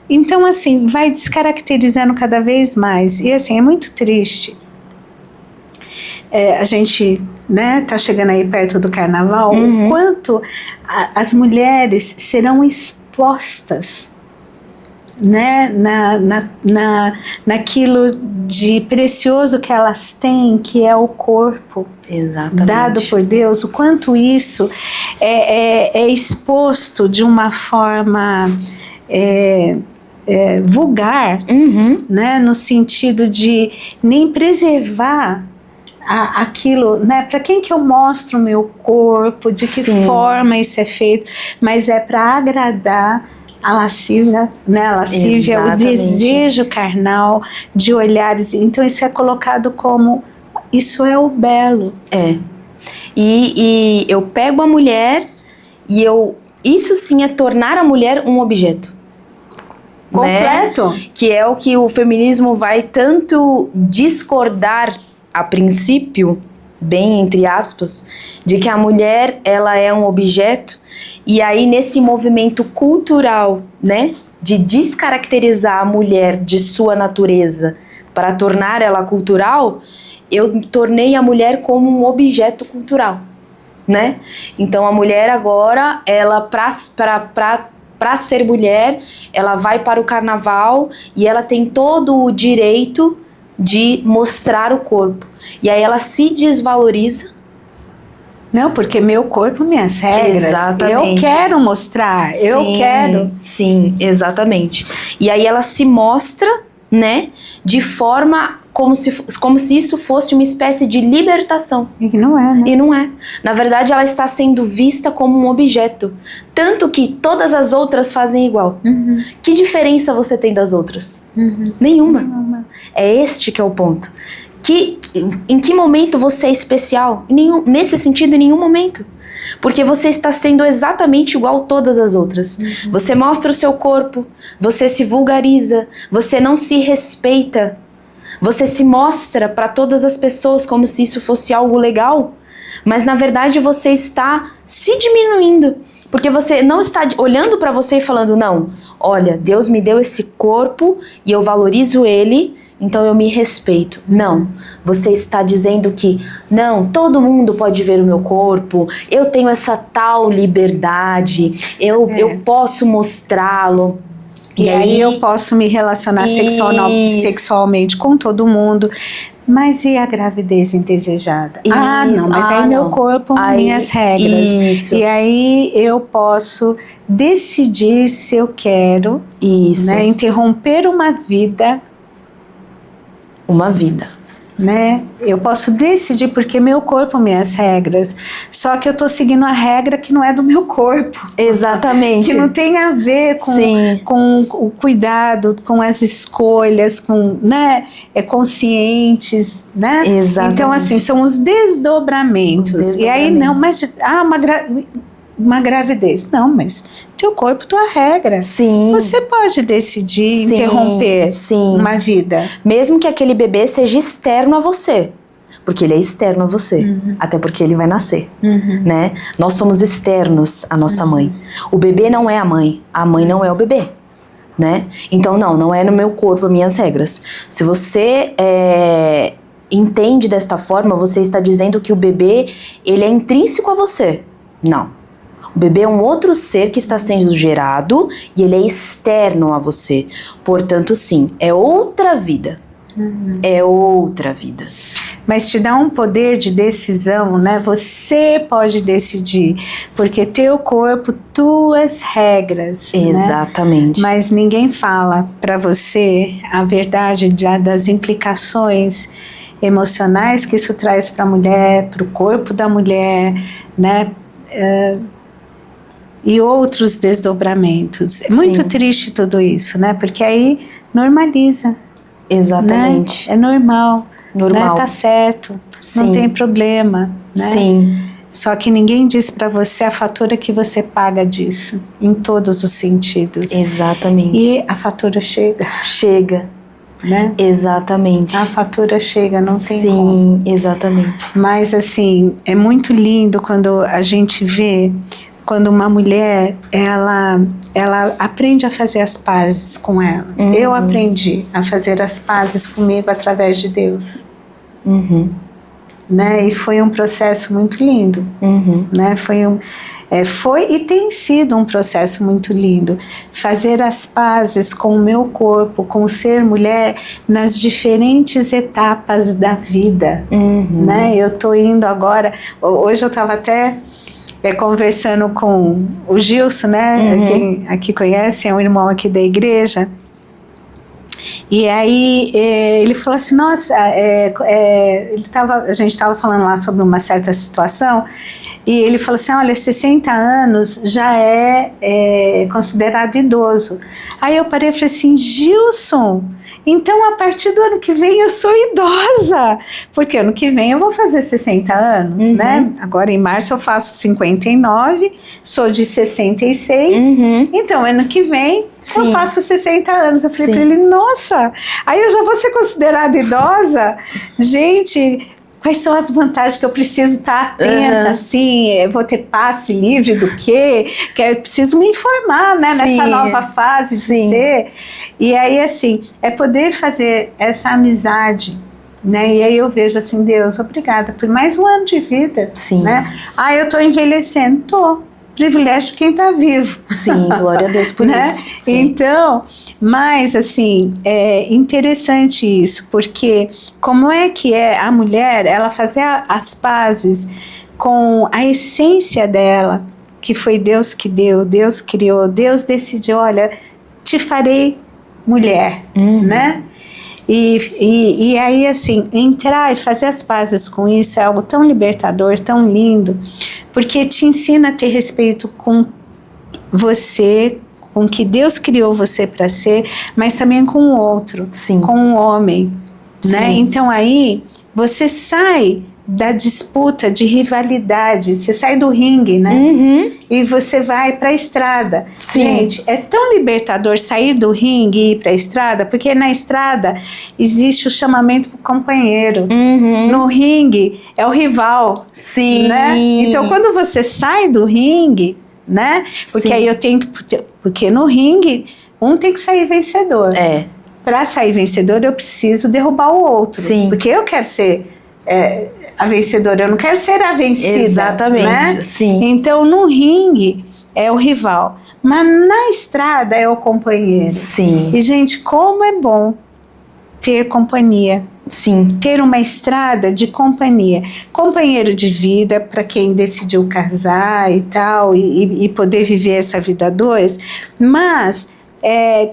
então, assim, vai descaracterizando cada vez mais. E, assim, é muito triste. A gente, né, tá chegando aí perto do carnaval, o quanto as mulheres serão expostas, né, naquilo de precioso que elas têm, que é o corpo. Exatamente. Dado por Deus, o quanto isso é exposto de uma forma vulgar, né, no sentido de nem preservar aquilo, né? Para quem que eu mostro o meu corpo, de que forma isso é feito, mas é para agradar a lascívia, né? A lascívia, exatamente, o desejo carnal de olhares. Então isso é colocado como isso é o belo. E eu pego a mulher e isso sim é tornar a mulher um objeto. Completo. Né? Que é o que o feminismo vai tanto discordar a princípio, bem entre aspas, de que a mulher ela é um objeto, e aí nesse movimento cultural, né, de descaracterizar a mulher de sua natureza para tornar ela cultural, eu tornei a mulher como um objeto cultural, né? Então a mulher agora, ela para ser mulher, ela vai para o carnaval e ela tem todo o direito de mostrar o corpo. E aí ela se desvaloriza. Não, porque meu corpo, minhas regras. Exatamente. Eu quero mostrar, sim, eu quero. Sim, exatamente. E aí ela se mostra, né, de forma como se isso fosse uma espécie de libertação. E não é, né? E não é. Na verdade, ela está sendo vista como um objeto. Tanto que todas as outras fazem igual. Que diferença você tem das outras? Nenhuma. É este que é o ponto. Em que momento você é especial? Nesse sentido, em nenhum momento. Porque você está sendo exatamente igual a todas as outras. Você mostra o seu corpo, você se vulgariza, você não se respeita. Você se mostra para todas as pessoas como se isso fosse algo legal, mas na verdade você está se diminuindo, porque você não está olhando para você e falando, não, olha, Deus me deu esse corpo e eu valorizo ele, então eu me respeito. Não, você está dizendo que, não, todo mundo pode ver o meu corpo, eu tenho essa tal liberdade, eu posso mostrá-lo. E aí eu posso me relacionar sexualmente com todo mundo. Mas e a gravidez indesejada? Não, mas aí meu corpo, minhas regras. Isso. E aí eu posso decidir se eu quero, né, interromper uma vida. Né? Eu posso decidir porque meu corpo, minhas regras. Só que eu tô seguindo a regra que não é do meu corpo. Exatamente. Que não tem a ver com o cuidado, com as escolhas, né? Conscientes, né? Exatamente. Então, assim, são os desdobramentos. E aí, não, mas uma gravidez. Não, mas teu corpo, tua regra. Sim. Você pode decidir interromper uma vida. Mesmo que aquele bebê seja externo a você. Porque ele é externo a você. Até porque ele vai nascer. Né? Nós somos externos à nossa mãe. O bebê não é a mãe não é o bebê. Né? Então não é no meu corpo as minhas regras. Se você entende desta forma, você está dizendo que o bebê ele é intrínseco a você. Não. O bebê é um outro ser que está sendo gerado e ele é externo a você. Portanto, sim, é outra vida. É outra vida. Mas te dá um poder de decisão, né? Você pode decidir, porque teu corpo, tuas regras. Exatamente. Né? Mas ninguém fala para você a verdade das implicações emocionais que isso traz para a mulher, para o corpo da mulher, né? E outros desdobramentos. É muito triste tudo isso, né? Porque aí normaliza. Exatamente. Né? É normal. Né? Tá certo. Não tem problema. Né? Sim. Só que ninguém diz para você a fatura que você paga disso, em todos os sentidos. Exatamente. E a fatura chega. Chega. Né? Exatamente. A fatura chega, não tem como. Sim, exatamente. Mas assim, é muito lindo quando a gente vê, quando uma mulher, ela aprende a fazer as pazes com ela. Eu aprendi a fazer as pazes comigo através de Deus. Né? E foi um processo muito lindo. Né? Foi e tem sido um processo muito lindo. Fazer as pazes com o meu corpo, com o ser mulher, nas diferentes etapas da vida. Né? Eu estou indo agora, hoje eu estava até conversando com o Gilson, né? Quem aqui conhece, é um irmão aqui da igreja. E aí ele falou assim, nossa, a gente estava falando lá sobre uma certa situação, e ele falou assim, olha, 60 anos já é considerado idoso. Aí eu parei e falei assim, Gilson, então a partir do ano que vem eu sou idosa, porque ano que vem eu vou fazer 60 anos, né? Agora em março eu faço 59, sou de 66, então ano que vem eu faço 60 anos. Eu falei para ele, nossa, aí eu já vou ser considerada idosa? Gente, quais são as vantagens que eu preciso estar atenta, assim, vou ter passe livre do quê? Que eu preciso me informar, né, nessa nova fase de ser. E aí, assim, é poder fazer essa amizade, né, e aí eu vejo assim, Deus, obrigada por mais um ano de vida, né? Ah, eu tô envelhecendo, tô. Privilégio de quem está vivo. Sim, glória a Deus por isso. Sim. Então, mas assim, é interessante isso, porque como é que a mulher, ela fazer as pazes com a essência dela, que foi Deus que deu, Deus criou, Deus decidiu, olha, te farei mulher, né? E aí, assim, entrar e fazer as pazes com isso é algo tão libertador, tão lindo, porque te ensina a ter respeito com você, com o que Deus criou você para ser, mas também com o outro, com o homem, né? Então aí você sai da disputa, de rivalidade, você sai do ringue, né? E você vai para a estrada. Gente, é tão libertador sair do ringue e ir para a estrada, porque na estrada existe o chamamento para o companheiro. No ringue é o rival, né? Então quando você sai do ringue, né? Porque aí eu tenho que, porque no ringue um tem que sair vencedor. Para sair vencedor eu preciso derrubar o outro, porque eu quero ser a vencedora, eu não quero ser a vencida. Exatamente, né? Então no ringue é o rival, mas na estrada é o companheiro. E gente, como é bom ter companhia. Ter uma estrada de companhia, companheiro de vida para quem decidiu casar e tal, e poder viver essa vida a dois, mas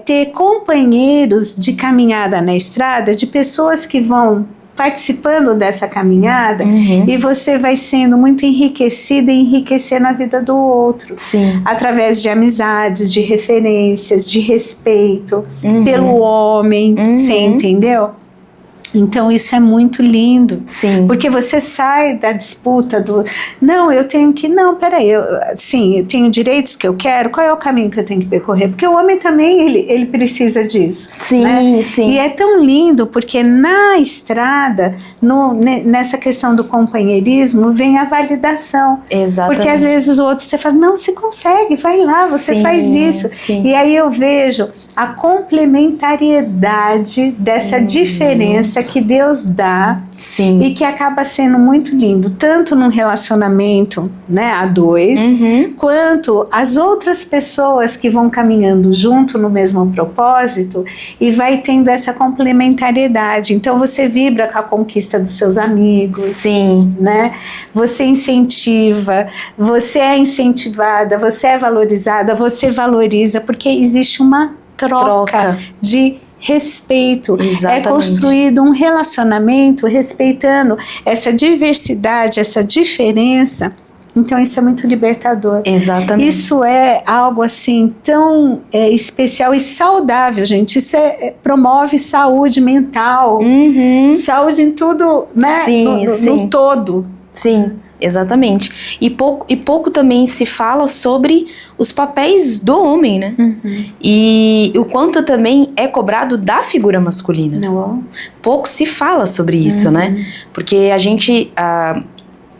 ter companheiros de caminhada na estrada, de pessoas que vão participando dessa caminhada, e você vai sendo muito enriquecida e enriquecendo a vida do outro, através de amizades, de referências, de respeito pelo homem, você entendeu? Então isso é muito lindo, porque você sai da disputa do não, eu tenho que, não, peraí, eu tenho direitos que eu quero, qual é o caminho que eu tenho que percorrer? Porque o homem também, ele precisa disso, né? E é tão lindo, porque na estrada, nessa questão do companheirismo, vem a validação. Porque às vezes o outro, você fala, não, você consegue, vai lá, você faz isso. E aí eu vejo a complementariedade dessa diferença que Deus dá, e que acaba sendo muito lindo, tanto num relacionamento, né, a dois, quanto as outras pessoas que vão caminhando junto no mesmo propósito, e vai tendo essa complementariedade. Então você vibra com a conquista dos seus amigos, né? Você incentiva, você é incentivada, você é valorizada, você valoriza, porque existe uma troca de respeito. É construído um relacionamento respeitando essa diversidade, essa diferença. Então isso é muito libertador. Isso é algo assim tão especial e saudável, gente. Isso promove saúde mental, saúde em tudo, né? No todo. Exatamente. E pouco também se fala sobre os papéis do homem, né? E o quanto também é cobrado da figura masculina. Não. Pouco se fala sobre isso, né? Porque a gente...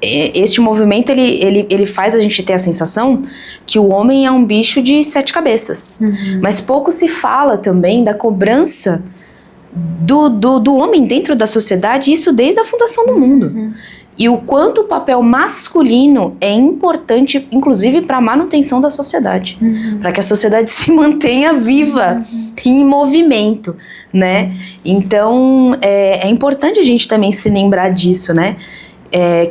este movimento, ele faz a gente ter a sensação que o homem é um bicho de 7 cabeças. Mas pouco se fala também da cobrança do homem dentro da sociedade, isso desde a fundação do mundo. E o quanto o papel masculino é importante, inclusive para a manutenção da sociedade. Para que a sociedade se mantenha viva e em movimento, né? Então, é importante a gente também se lembrar disso, né?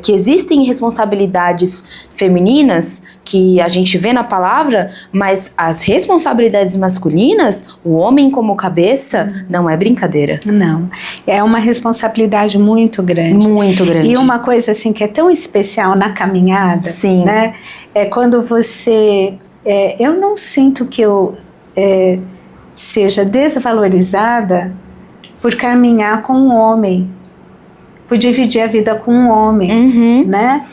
Que existem responsabilidades femininas que a gente vê na palavra, mas as responsabilidades masculinas, o homem como cabeça, não é brincadeira. Não, é uma responsabilidade muito grande. Muito grande. E uma coisa assim que é tão especial na caminhada, Sim. Né? É quando você... eu não sinto que eu seja desvalorizada por caminhar com um homem, por dividir a vida com um homem, né?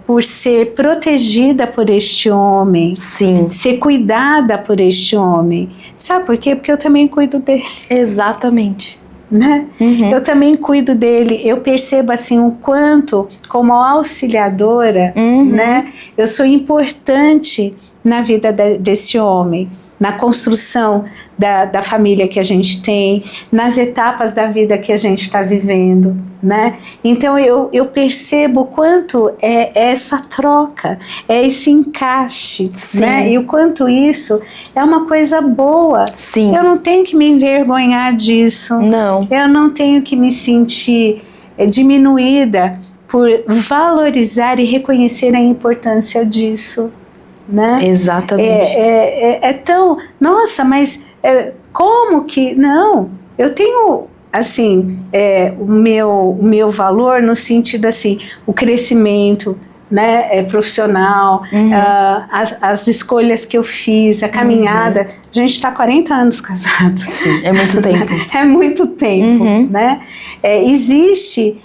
Por ser protegida por este homem, Sim. ser cuidada por este homem. Sabe por quê? Porque eu também cuido dele. Exatamente. Né? Eu também cuido dele, eu percebo assim o quanto, como auxiliadora, né? Eu sou importante na vida desse homem, na construção da família que a gente tem, nas etapas da vida que a gente está vivendo, né? Então eu percebo o quanto é essa troca, é esse encaixe, né? E o quanto isso é uma coisa boa. Sim. Eu não tenho que me envergonhar disso. Não. Eu não tenho que me sentir diminuída por valorizar e reconhecer a importância disso. Né? Exatamente. É tão... Nossa, mas como que... Não, eu tenho, assim, o meu valor no sentido, assim, o crescimento, né, profissional, as escolhas que eu fiz, a caminhada. A gente está 40 anos casado. Sim, é muito tempo. É muito tempo, né? Existe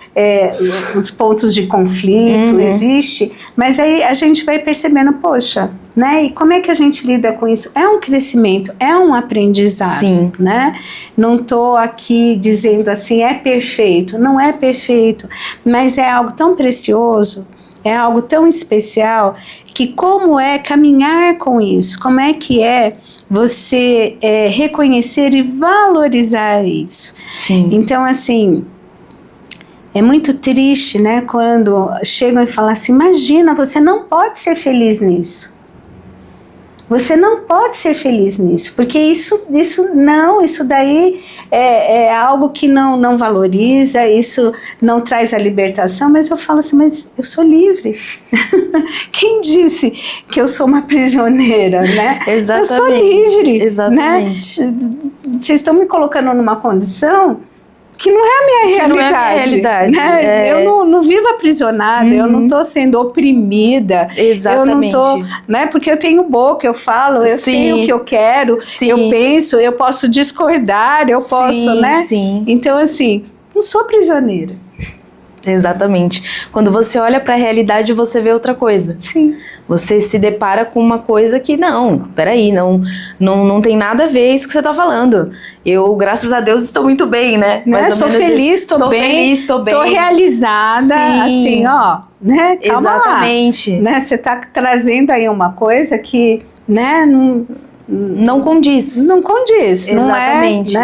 os pontos de conflito, existe, mas aí a gente vai percebendo, poxa, né? E como é que a gente lida com isso? É um crescimento, é um aprendizado. Sim. Né? Não estou aqui dizendo assim, é perfeito. Não é perfeito, mas é algo tão precioso, é algo tão especial, que como é caminhar com isso, como é que é você reconhecer e valorizar isso. Sim. Então, assim, é muito triste, né, quando chegam e falam assim, imagina, você não pode ser feliz nisso. Você não pode ser feliz nisso, porque isso daí é algo que não valoriza, isso não traz a libertação, mas eu falo assim, mas eu sou livre. Quem disse que eu sou uma prisioneira, né? Exatamente. Eu sou livre. Exatamente. Né? Vocês estão me colocando numa condição que não é a minha realidade. Não é a minha realidade. Né? Eu não vivo aprisionada, eu não estou sendo oprimida. Exatamente. Eu não estou, né? Porque eu tenho boca, eu falo, eu sei o que eu quero, eu penso, eu posso discordar, eu posso, né? Sim. Então, assim, não sou prisioneira. Exatamente. Quando você olha para a realidade, você vê outra coisa. Sim. Você se depara com uma coisa que peraí, não tem nada a ver isso que você tá falando. Eu, graças a Deus, estou muito bem, né? Sou feliz, estou bem, estou realizada, Sim. assim, ó, né? Calma exatamente. Lá, né? Você tá trazendo aí uma coisa que, né, não condiz. Não condiz. Exatamente.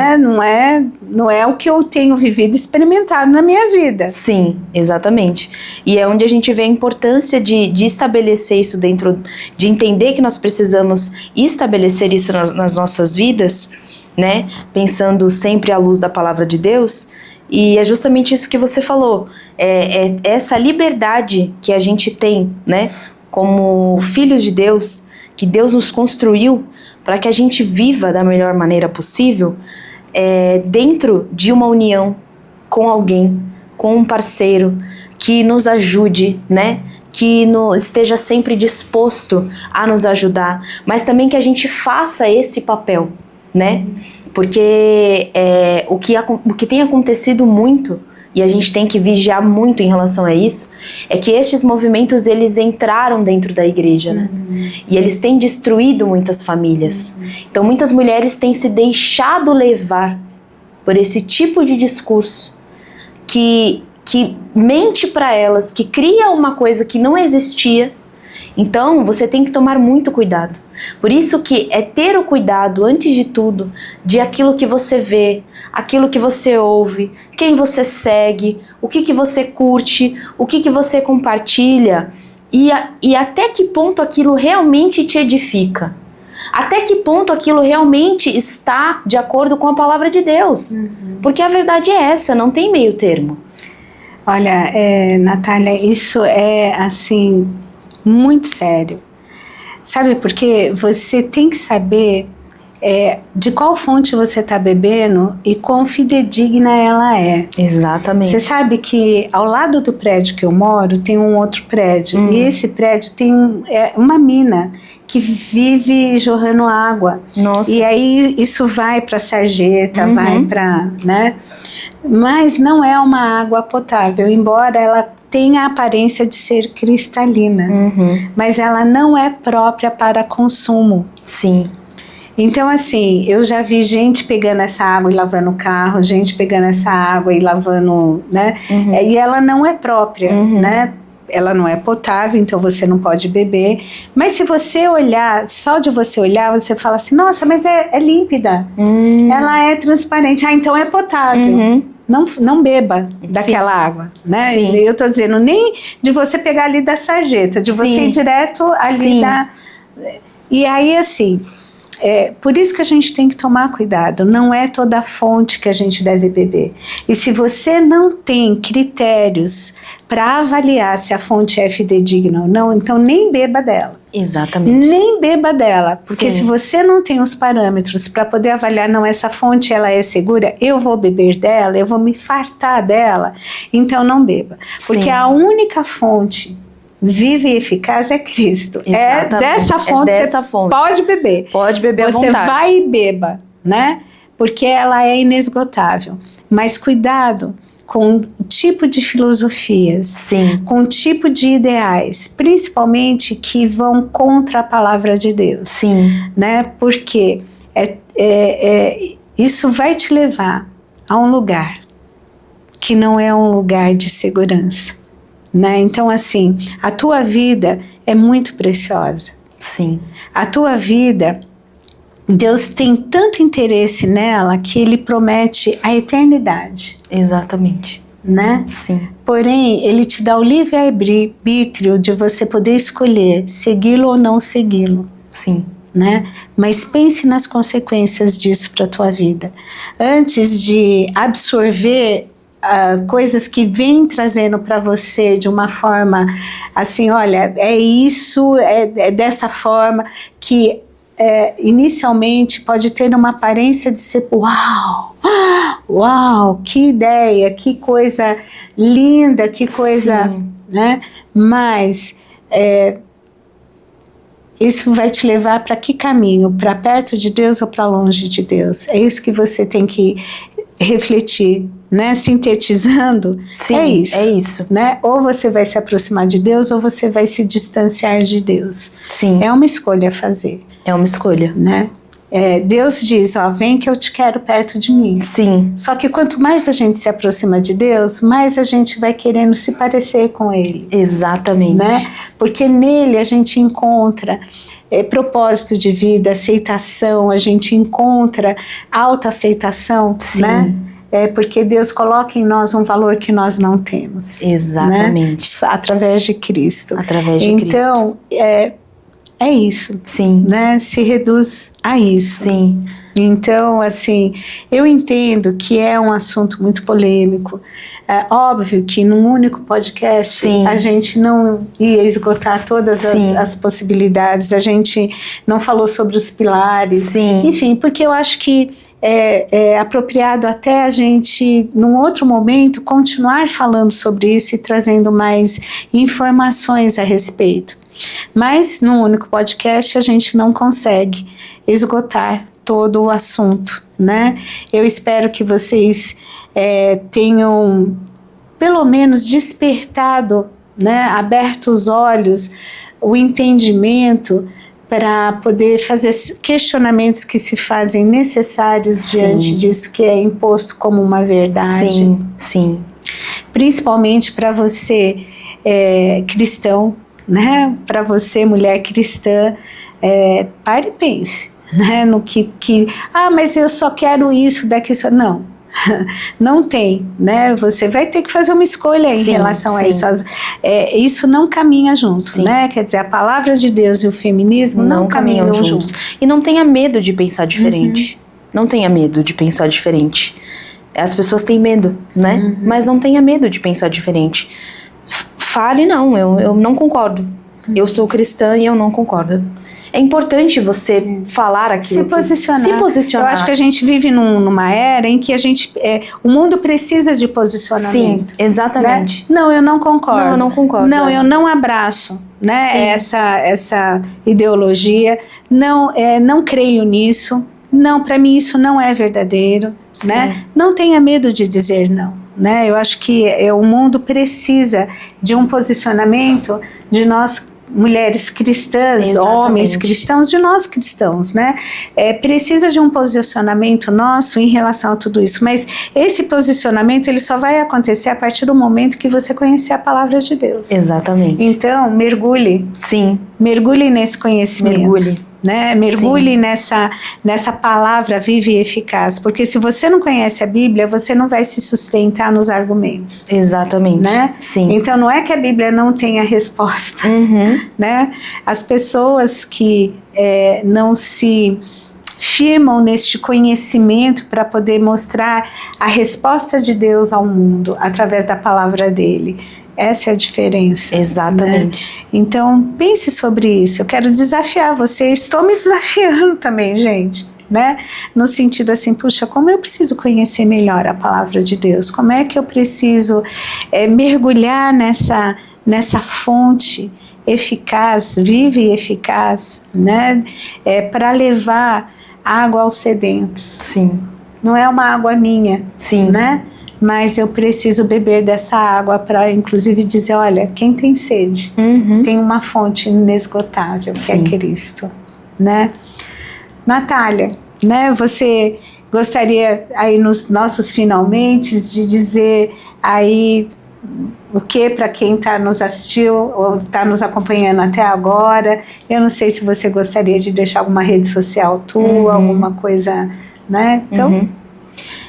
Não é o que eu tenho vivido e experimentado na minha vida. Sim, exatamente. E é onde a gente vê a importância de estabelecer isso dentro, de entender que nós precisamos estabelecer isso nas nossas vidas, né? Pensando sempre à luz da palavra de Deus. E é justamente isso que você falou. É essa liberdade que a gente tem, né? Como filhos de Deus, que Deus nos construiu para que a gente viva da melhor maneira possível, dentro de uma união com alguém, com um parceiro que nos ajude, né? Que esteja sempre disposto a nos ajudar, mas também que a gente faça esse papel, né? Porque o que tem acontecido muito, e a gente tem que vigiar muito em relação a isso, é que estes movimentos, eles entraram dentro da igreja, né? E eles têm destruído muitas famílias. Então, muitas mulheres têm se deixado levar por esse tipo de discurso que mente para elas, que cria uma coisa que não existia. Então, você tem que tomar muito cuidado. Por isso que é ter o cuidado, antes de tudo, de aquilo que você vê, aquilo que você ouve, quem você segue, o que você curte, o que você compartilha e até que ponto aquilo realmente te edifica. Até que ponto aquilo realmente está de acordo com a palavra de Deus. Porque a verdade é essa, não tem meio termo. Olha, Natália, isso é assim muito sério. Sabe por quê? Você tem que saber de qual fonte você está bebendo e quão fidedigna ela é. Exatamente. Você sabe que ao lado do prédio que eu moro tem um outro prédio. E esse prédio tem uma mina que vive jorrando água. Nossa. E aí isso vai para a sarjeta, vai para, né? Mas não é uma água potável, embora ela tenha a aparência de ser cristalina. Mas ela não é própria para consumo. Sim. Então, assim, eu já vi gente pegando essa água e lavando o carro, gente pegando essa água e lavando, né? E ela não é própria, né? Ela não é potável, então você não pode beber. Mas se você olhar, só de você olhar, você fala assim, nossa, mas é límpida. Ela é transparente. Ah, então é potável. Não beba daquela água, né? Sim. Eu tô dizendo, nem de você pegar ali da sarjeta, de você ir direto ali da... E aí, assim... por isso que a gente tem que tomar cuidado, não é toda a fonte que a gente deve beber. E se você não tem critérios para avaliar se a fonte é fidedigna ou não, então nem beba dela. Exatamente. Nem beba dela, porque se você não tem os parâmetros para poder avaliar, não, essa fonte ela é segura, eu vou beber dela, eu vou me fartar dela, então não beba. Porque a única fonte viva e eficaz é Cristo. Exatamente. Dessa fonte pode beber. Pode beber à vontade. Você vai e beba, né? Porque ela é inesgotável. Mas cuidado com o tipo de filosofias, com o tipo de ideais, principalmente que vão contra a palavra de Deus. Né? Porque isso vai te levar a um lugar que não é um lugar de segurança. Né? Então, assim, a tua vida é muito preciosa. A tua vida, Deus tem tanto interesse nela que Ele promete a eternidade. Exatamente. Né? Porém, Ele te dá o livre-arbítrio de você poder escolher segui-lo ou não segui-lo. Né? Mas pense nas consequências disso para a tua vida. Antes de absorver coisas que vêm trazendo para você de uma forma assim, olha, é isso, é dessa forma que inicialmente pode ter uma aparência de ser uau, que ideia, que coisa linda, que coisa, né? Mas isso vai te levar para que caminho? Para perto de Deus ou para longe de Deus? É isso que você tem que refletir, né? Sintetizando, é isso. Né? Ou você vai se aproximar de Deus ou você vai se distanciar de Deus. É uma escolha a fazer. É uma escolha. Né? Deus diz, vem que eu te quero perto de mim. Só que quanto mais a gente se aproxima de Deus, mais a gente vai querendo se parecer com Ele. Exatamente. Né? Porque nele a gente encontra propósito de vida, aceitação, a gente encontra autoaceitação, né? Porque Deus coloca em nós um valor que nós não temos. Exatamente. Né? Através de Cristo. Então, é isso. Né? Se reduz a isso. Então, assim, eu entendo que é um assunto muito polêmico. É óbvio que num único podcast a gente não ia esgotar todas as possibilidades, a gente não falou sobre os pilares, enfim, porque eu acho que é apropriado até a gente, num outro momento, continuar falando sobre isso e trazendo mais informações a respeito. Mas num único podcast a gente não consegue esgotar todo o assunto, né? Eu espero que vocês tenham pelo menos despertado, né, aberto os olhos, o entendimento para poder fazer questionamentos que se fazem necessários diante disso que é imposto como uma verdade. Sim, sim. Principalmente para você cristão, né? Para você mulher cristã, pare e pense, né? No que mas eu só quero isso daqui, não. Não tem, né? Você vai ter que fazer uma escolha em relação a isso. Isso não caminha junto, né? Quer dizer, a palavra de Deus e o feminismo não caminham juntos. E não tenha medo de pensar diferente. Não tenha medo de pensar diferente. As pessoas têm medo, né? Mas não tenha medo de pensar diferente. Fale, não, eu não concordo. Eu sou cristã e eu não concordo. É importante você falar aquilo. Se posicionar. Eu acho que a gente vive numa era em que o mundo precisa de posicionamento. Sim, exatamente. Né? Não, eu não concordo. Não, eu não concordo. Não, eu não abraço, né? Essa ideologia. Não creio nisso. Não, para mim isso não é verdadeiro. Né? Não tenha medo de dizer não. Né? Eu acho que o mundo precisa de um posicionamento de nós mulheres cristãs, homens cristãos, de nós cristãos, né? Precisa de um posicionamento nosso em relação a tudo isso, mas esse posicionamento ele só vai acontecer a partir do momento que você conhecer a palavra de Deus. Exatamente. Então, mergulhe. Sim. Mergulhe nesse conhecimento. Mergulhe. Né? Mergulhe nessa palavra viva e eficaz, porque se você não conhece a Bíblia, você não vai se sustentar nos argumentos. Exatamente. Né? Sim. Então não é que a Bíblia não tenha resposta. Né? As pessoas que não se firmam neste conhecimento para poder mostrar a resposta de Deus ao mundo através da palavra dele. Essa é a diferença. Exatamente. Né? Então, pense sobre isso. Eu quero desafiar você. Estou me desafiando também, gente. Né? No sentido assim, puxa, como eu preciso conhecer melhor a palavra de Deus? Como é que eu preciso mergulhar nessa fonte eficaz, viva e eficaz, né? Para levar água aos sedentos. Sim. Não é uma água minha. Sim. Né? Mas eu preciso beber dessa água para, inclusive, dizer, olha, quem tem sede tem uma fonte inesgotável, que é Cristo, né? Natália, né? Você gostaria aí nos nossos finalmente de dizer aí o que para quem está nos assistiu ou está nos acompanhando até agora? Eu não sei se você gostaria de deixar alguma rede social tua, alguma coisa, né? Então...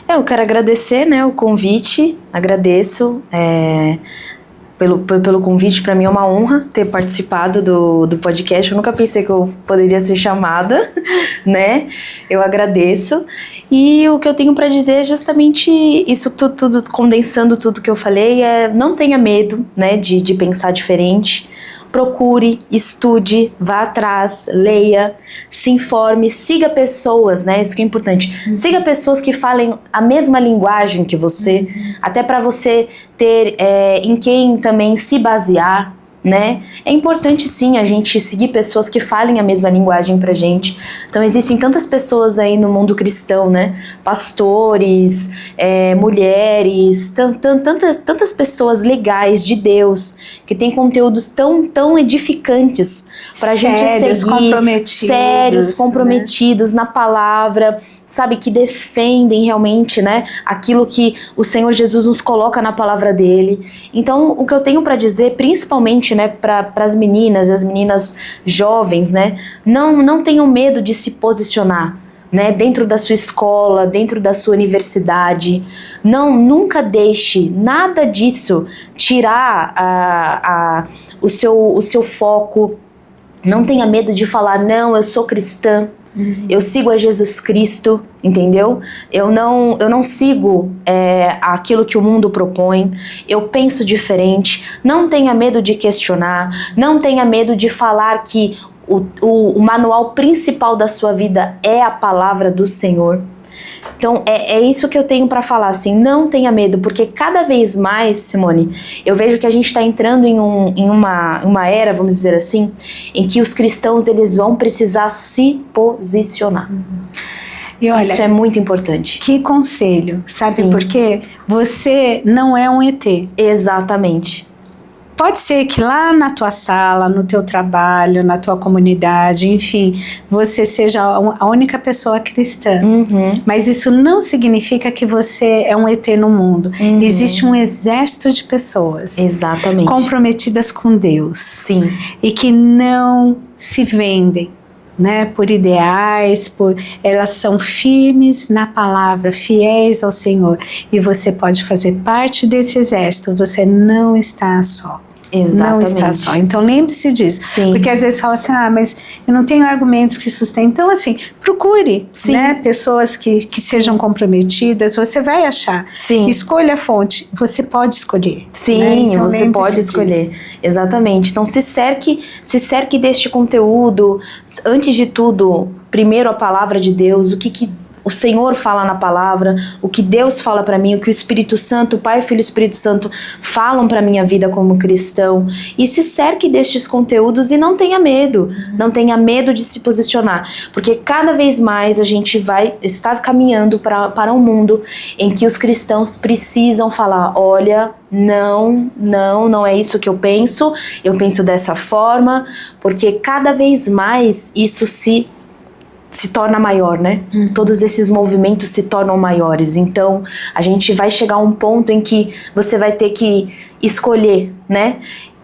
Eu quero agradecer, né, o convite, agradeço pelo convite. Para mim é uma honra ter participado do podcast. Eu nunca pensei que eu poderia ser chamada, né? Eu agradeço. E o que eu tenho para dizer é justamente isso tudo, condensando tudo que eu falei, não tenha medo, né, de pensar diferente. Procure, estude, vá atrás, leia, se informe, siga pessoas, né? Isso que é importante. Siga pessoas que falem a mesma linguagem que você, até para você ter em quem também se basear, né? É importante sim a gente seguir pessoas que falem a mesma linguagem pra gente. Então existem tantas pessoas aí no mundo cristão, né? Pastores, mulheres, tantas pessoas legais de Deus, que têm conteúdos tão edificantes pra gente seguir, sérios, comprometidos, né? Na palavra, sabe, que defendem realmente, né, aquilo que o Senhor Jesus nos coloca na palavra dele. Então, o que eu tenho para dizer, principalmente, né, para as meninas jovens, né, não tenham medo de se posicionar, né, dentro da sua escola, dentro da sua universidade. Nunca deixe nada disso tirar o seu foco. Não tenha medo de falar, não, eu sou cristã. Eu sigo a Jesus Cristo, entendeu? Eu não sigo aquilo que o mundo propõe. Eu penso diferente. Não tenha medo de questionar. Não tenha medo de falar que o manual principal da sua vida é a palavra do Senhor. Então, é isso que eu tenho para falar, assim, não tenha medo, porque cada vez mais, Simone, eu vejo que a gente está entrando em uma era, vamos dizer assim, em que os cristãos, eles vão precisar se posicionar. E olha, isso é muito importante. Que conselho, sabe Sim. por quê? Você não é um ET. Exatamente. Pode ser que lá na tua sala, no teu trabalho, na tua comunidade, enfim, você seja a única pessoa cristã. Mas isso não significa que você é um ET no mundo. Existe um exército de pessoas. Exatamente. Comprometidas com Deus. Sim. E que não se vendem, né, por ideais, elas são firmes na palavra, fiéis ao Senhor. E você pode fazer parte desse exército. Você não está só. Exatamente. Não está só. Então lembre-se disso. Sim. Porque às vezes fala assim, mas eu não tenho argumentos que sustentem. Então assim, procure, né, pessoas que sejam comprometidas, você vai achar. Sim. Escolha a fonte, você pode escolher. Sim, né? Então, você pode escolher. Disso. Exatamente. Então se cerque deste conteúdo. Antes de tudo, primeiro a palavra de Deus, o que o Senhor fala na palavra, o que Deus fala para mim, o que o Espírito Santo, o Pai, o Filho e o Espírito Santo falam para minha vida como cristão. E se cerque destes conteúdos e não tenha medo. Não tenha medo de se posicionar. Porque cada vez mais a gente vai estar caminhando para um mundo em que os cristãos precisam falar, olha, não é isso que eu penso dessa forma, porque cada vez mais isso se torna maior, né? Todos esses movimentos se tornam maiores. Então, a gente vai chegar a um ponto em que você vai ter que escolher, né?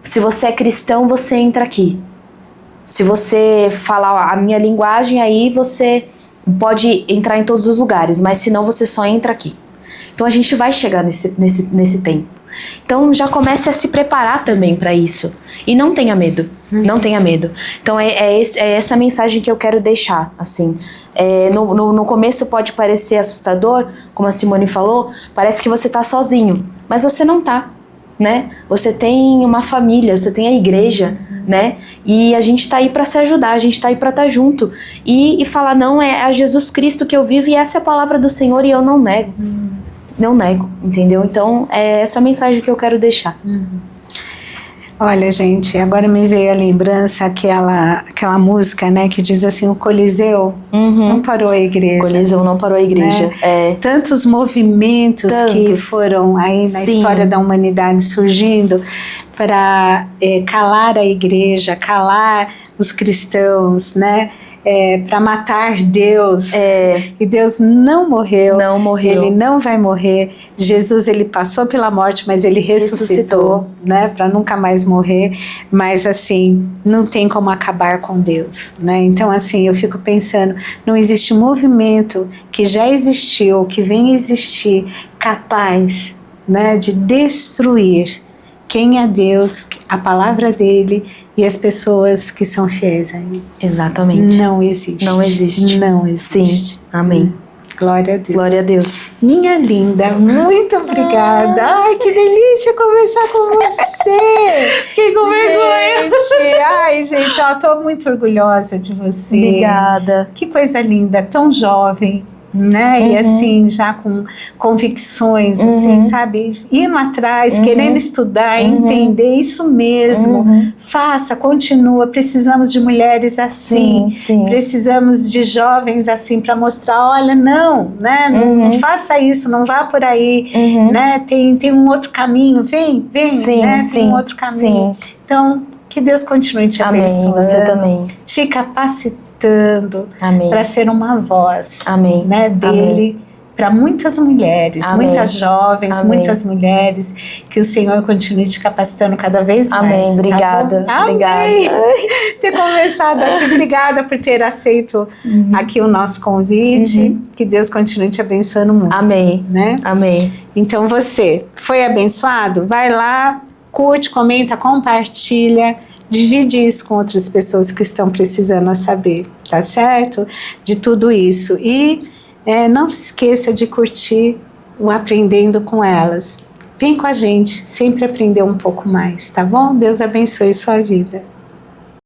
Se você é cristão, você entra aqui. Se você falar a minha linguagem, aí você pode entrar em todos os lugares, mas senão você só entra aqui. Então, a gente vai chegar nesse tempo. Então já comece a se preparar também para isso. E não tenha medo. Não tenha medo. Então é essa mensagem que eu quero deixar. Assim, no começo pode parecer assustador, como a Simone falou, parece que você tá sozinho. Mas você não tá, né? Você tem uma família, você tem a igreja, né? E a gente tá aí para se ajudar, a gente tá aí para estar junto. E falar, não, é a Jesus Cristo que eu vivo e essa é a palavra do Senhor e eu não nego. Não nego, entendeu? Então, é essa mensagem que eu quero deixar. Olha, gente, agora me veio a lembrança aquela música, né, que diz assim, o Coliseu não parou a igreja. O Coliseu não parou a igreja. Né? Tantos movimentos que foram aí na história da humanidade surgindo para calar a igreja, calar os cristãos, né? Para matar Deus. E Deus não morreu. Não morreu. Ele não vai morrer. Jesus, ele passou pela morte, mas ele ressuscitou, né? Para nunca mais morrer. Mas assim, não tem como acabar com Deus, né? Então assim, eu fico pensando, não existe movimento que já existiu, que vem a existir, capaz, né, de destruir quem é Deus, a palavra dele e as pessoas que são fiéis a ele. Exatamente. Não existe. Não existe. Não existe. Sim. Amém. Glória a Deus. Glória a Deus. Minha linda, muito obrigada. Ai, que delícia conversar com você. Fiquei com vergonha. Ai, gente, eu tô muito orgulhosa de você. Obrigada. Que coisa linda, tão jovem. Né? E assim, já com convicções, assim, sabe? Indo atrás, querendo estudar, entender isso mesmo. Faça, continua. Precisamos de mulheres assim. Sim. Precisamos de jovens assim para mostrar, olha, não, né? Não faça isso, não vá por aí, né? Tem um outro caminho, vem, sim, né? Sim, tem um outro caminho. Sim. Então, que Deus continue te abençoando. Você também. Te capacitando para ser uma voz, né, dele para muitas mulheres, muitas jovens, muitas mulheres, que o Senhor continue te capacitando cada vez mais. Amém, obrigada. Tá? Obrigada. Ter conversado aqui, obrigada por ter aceito aqui o nosso convite, que Deus continue te abençoando muito. Amém, né? Amém. Então você foi abençoado? Vai lá, curte, comenta, compartilha, divide isso com outras pessoas que estão precisando saber, tá certo? De tudo isso. E não se esqueça de curtir o Aprendendo com Elas. Vem com a gente, sempre aprender um pouco mais, tá bom? Deus abençoe sua vida.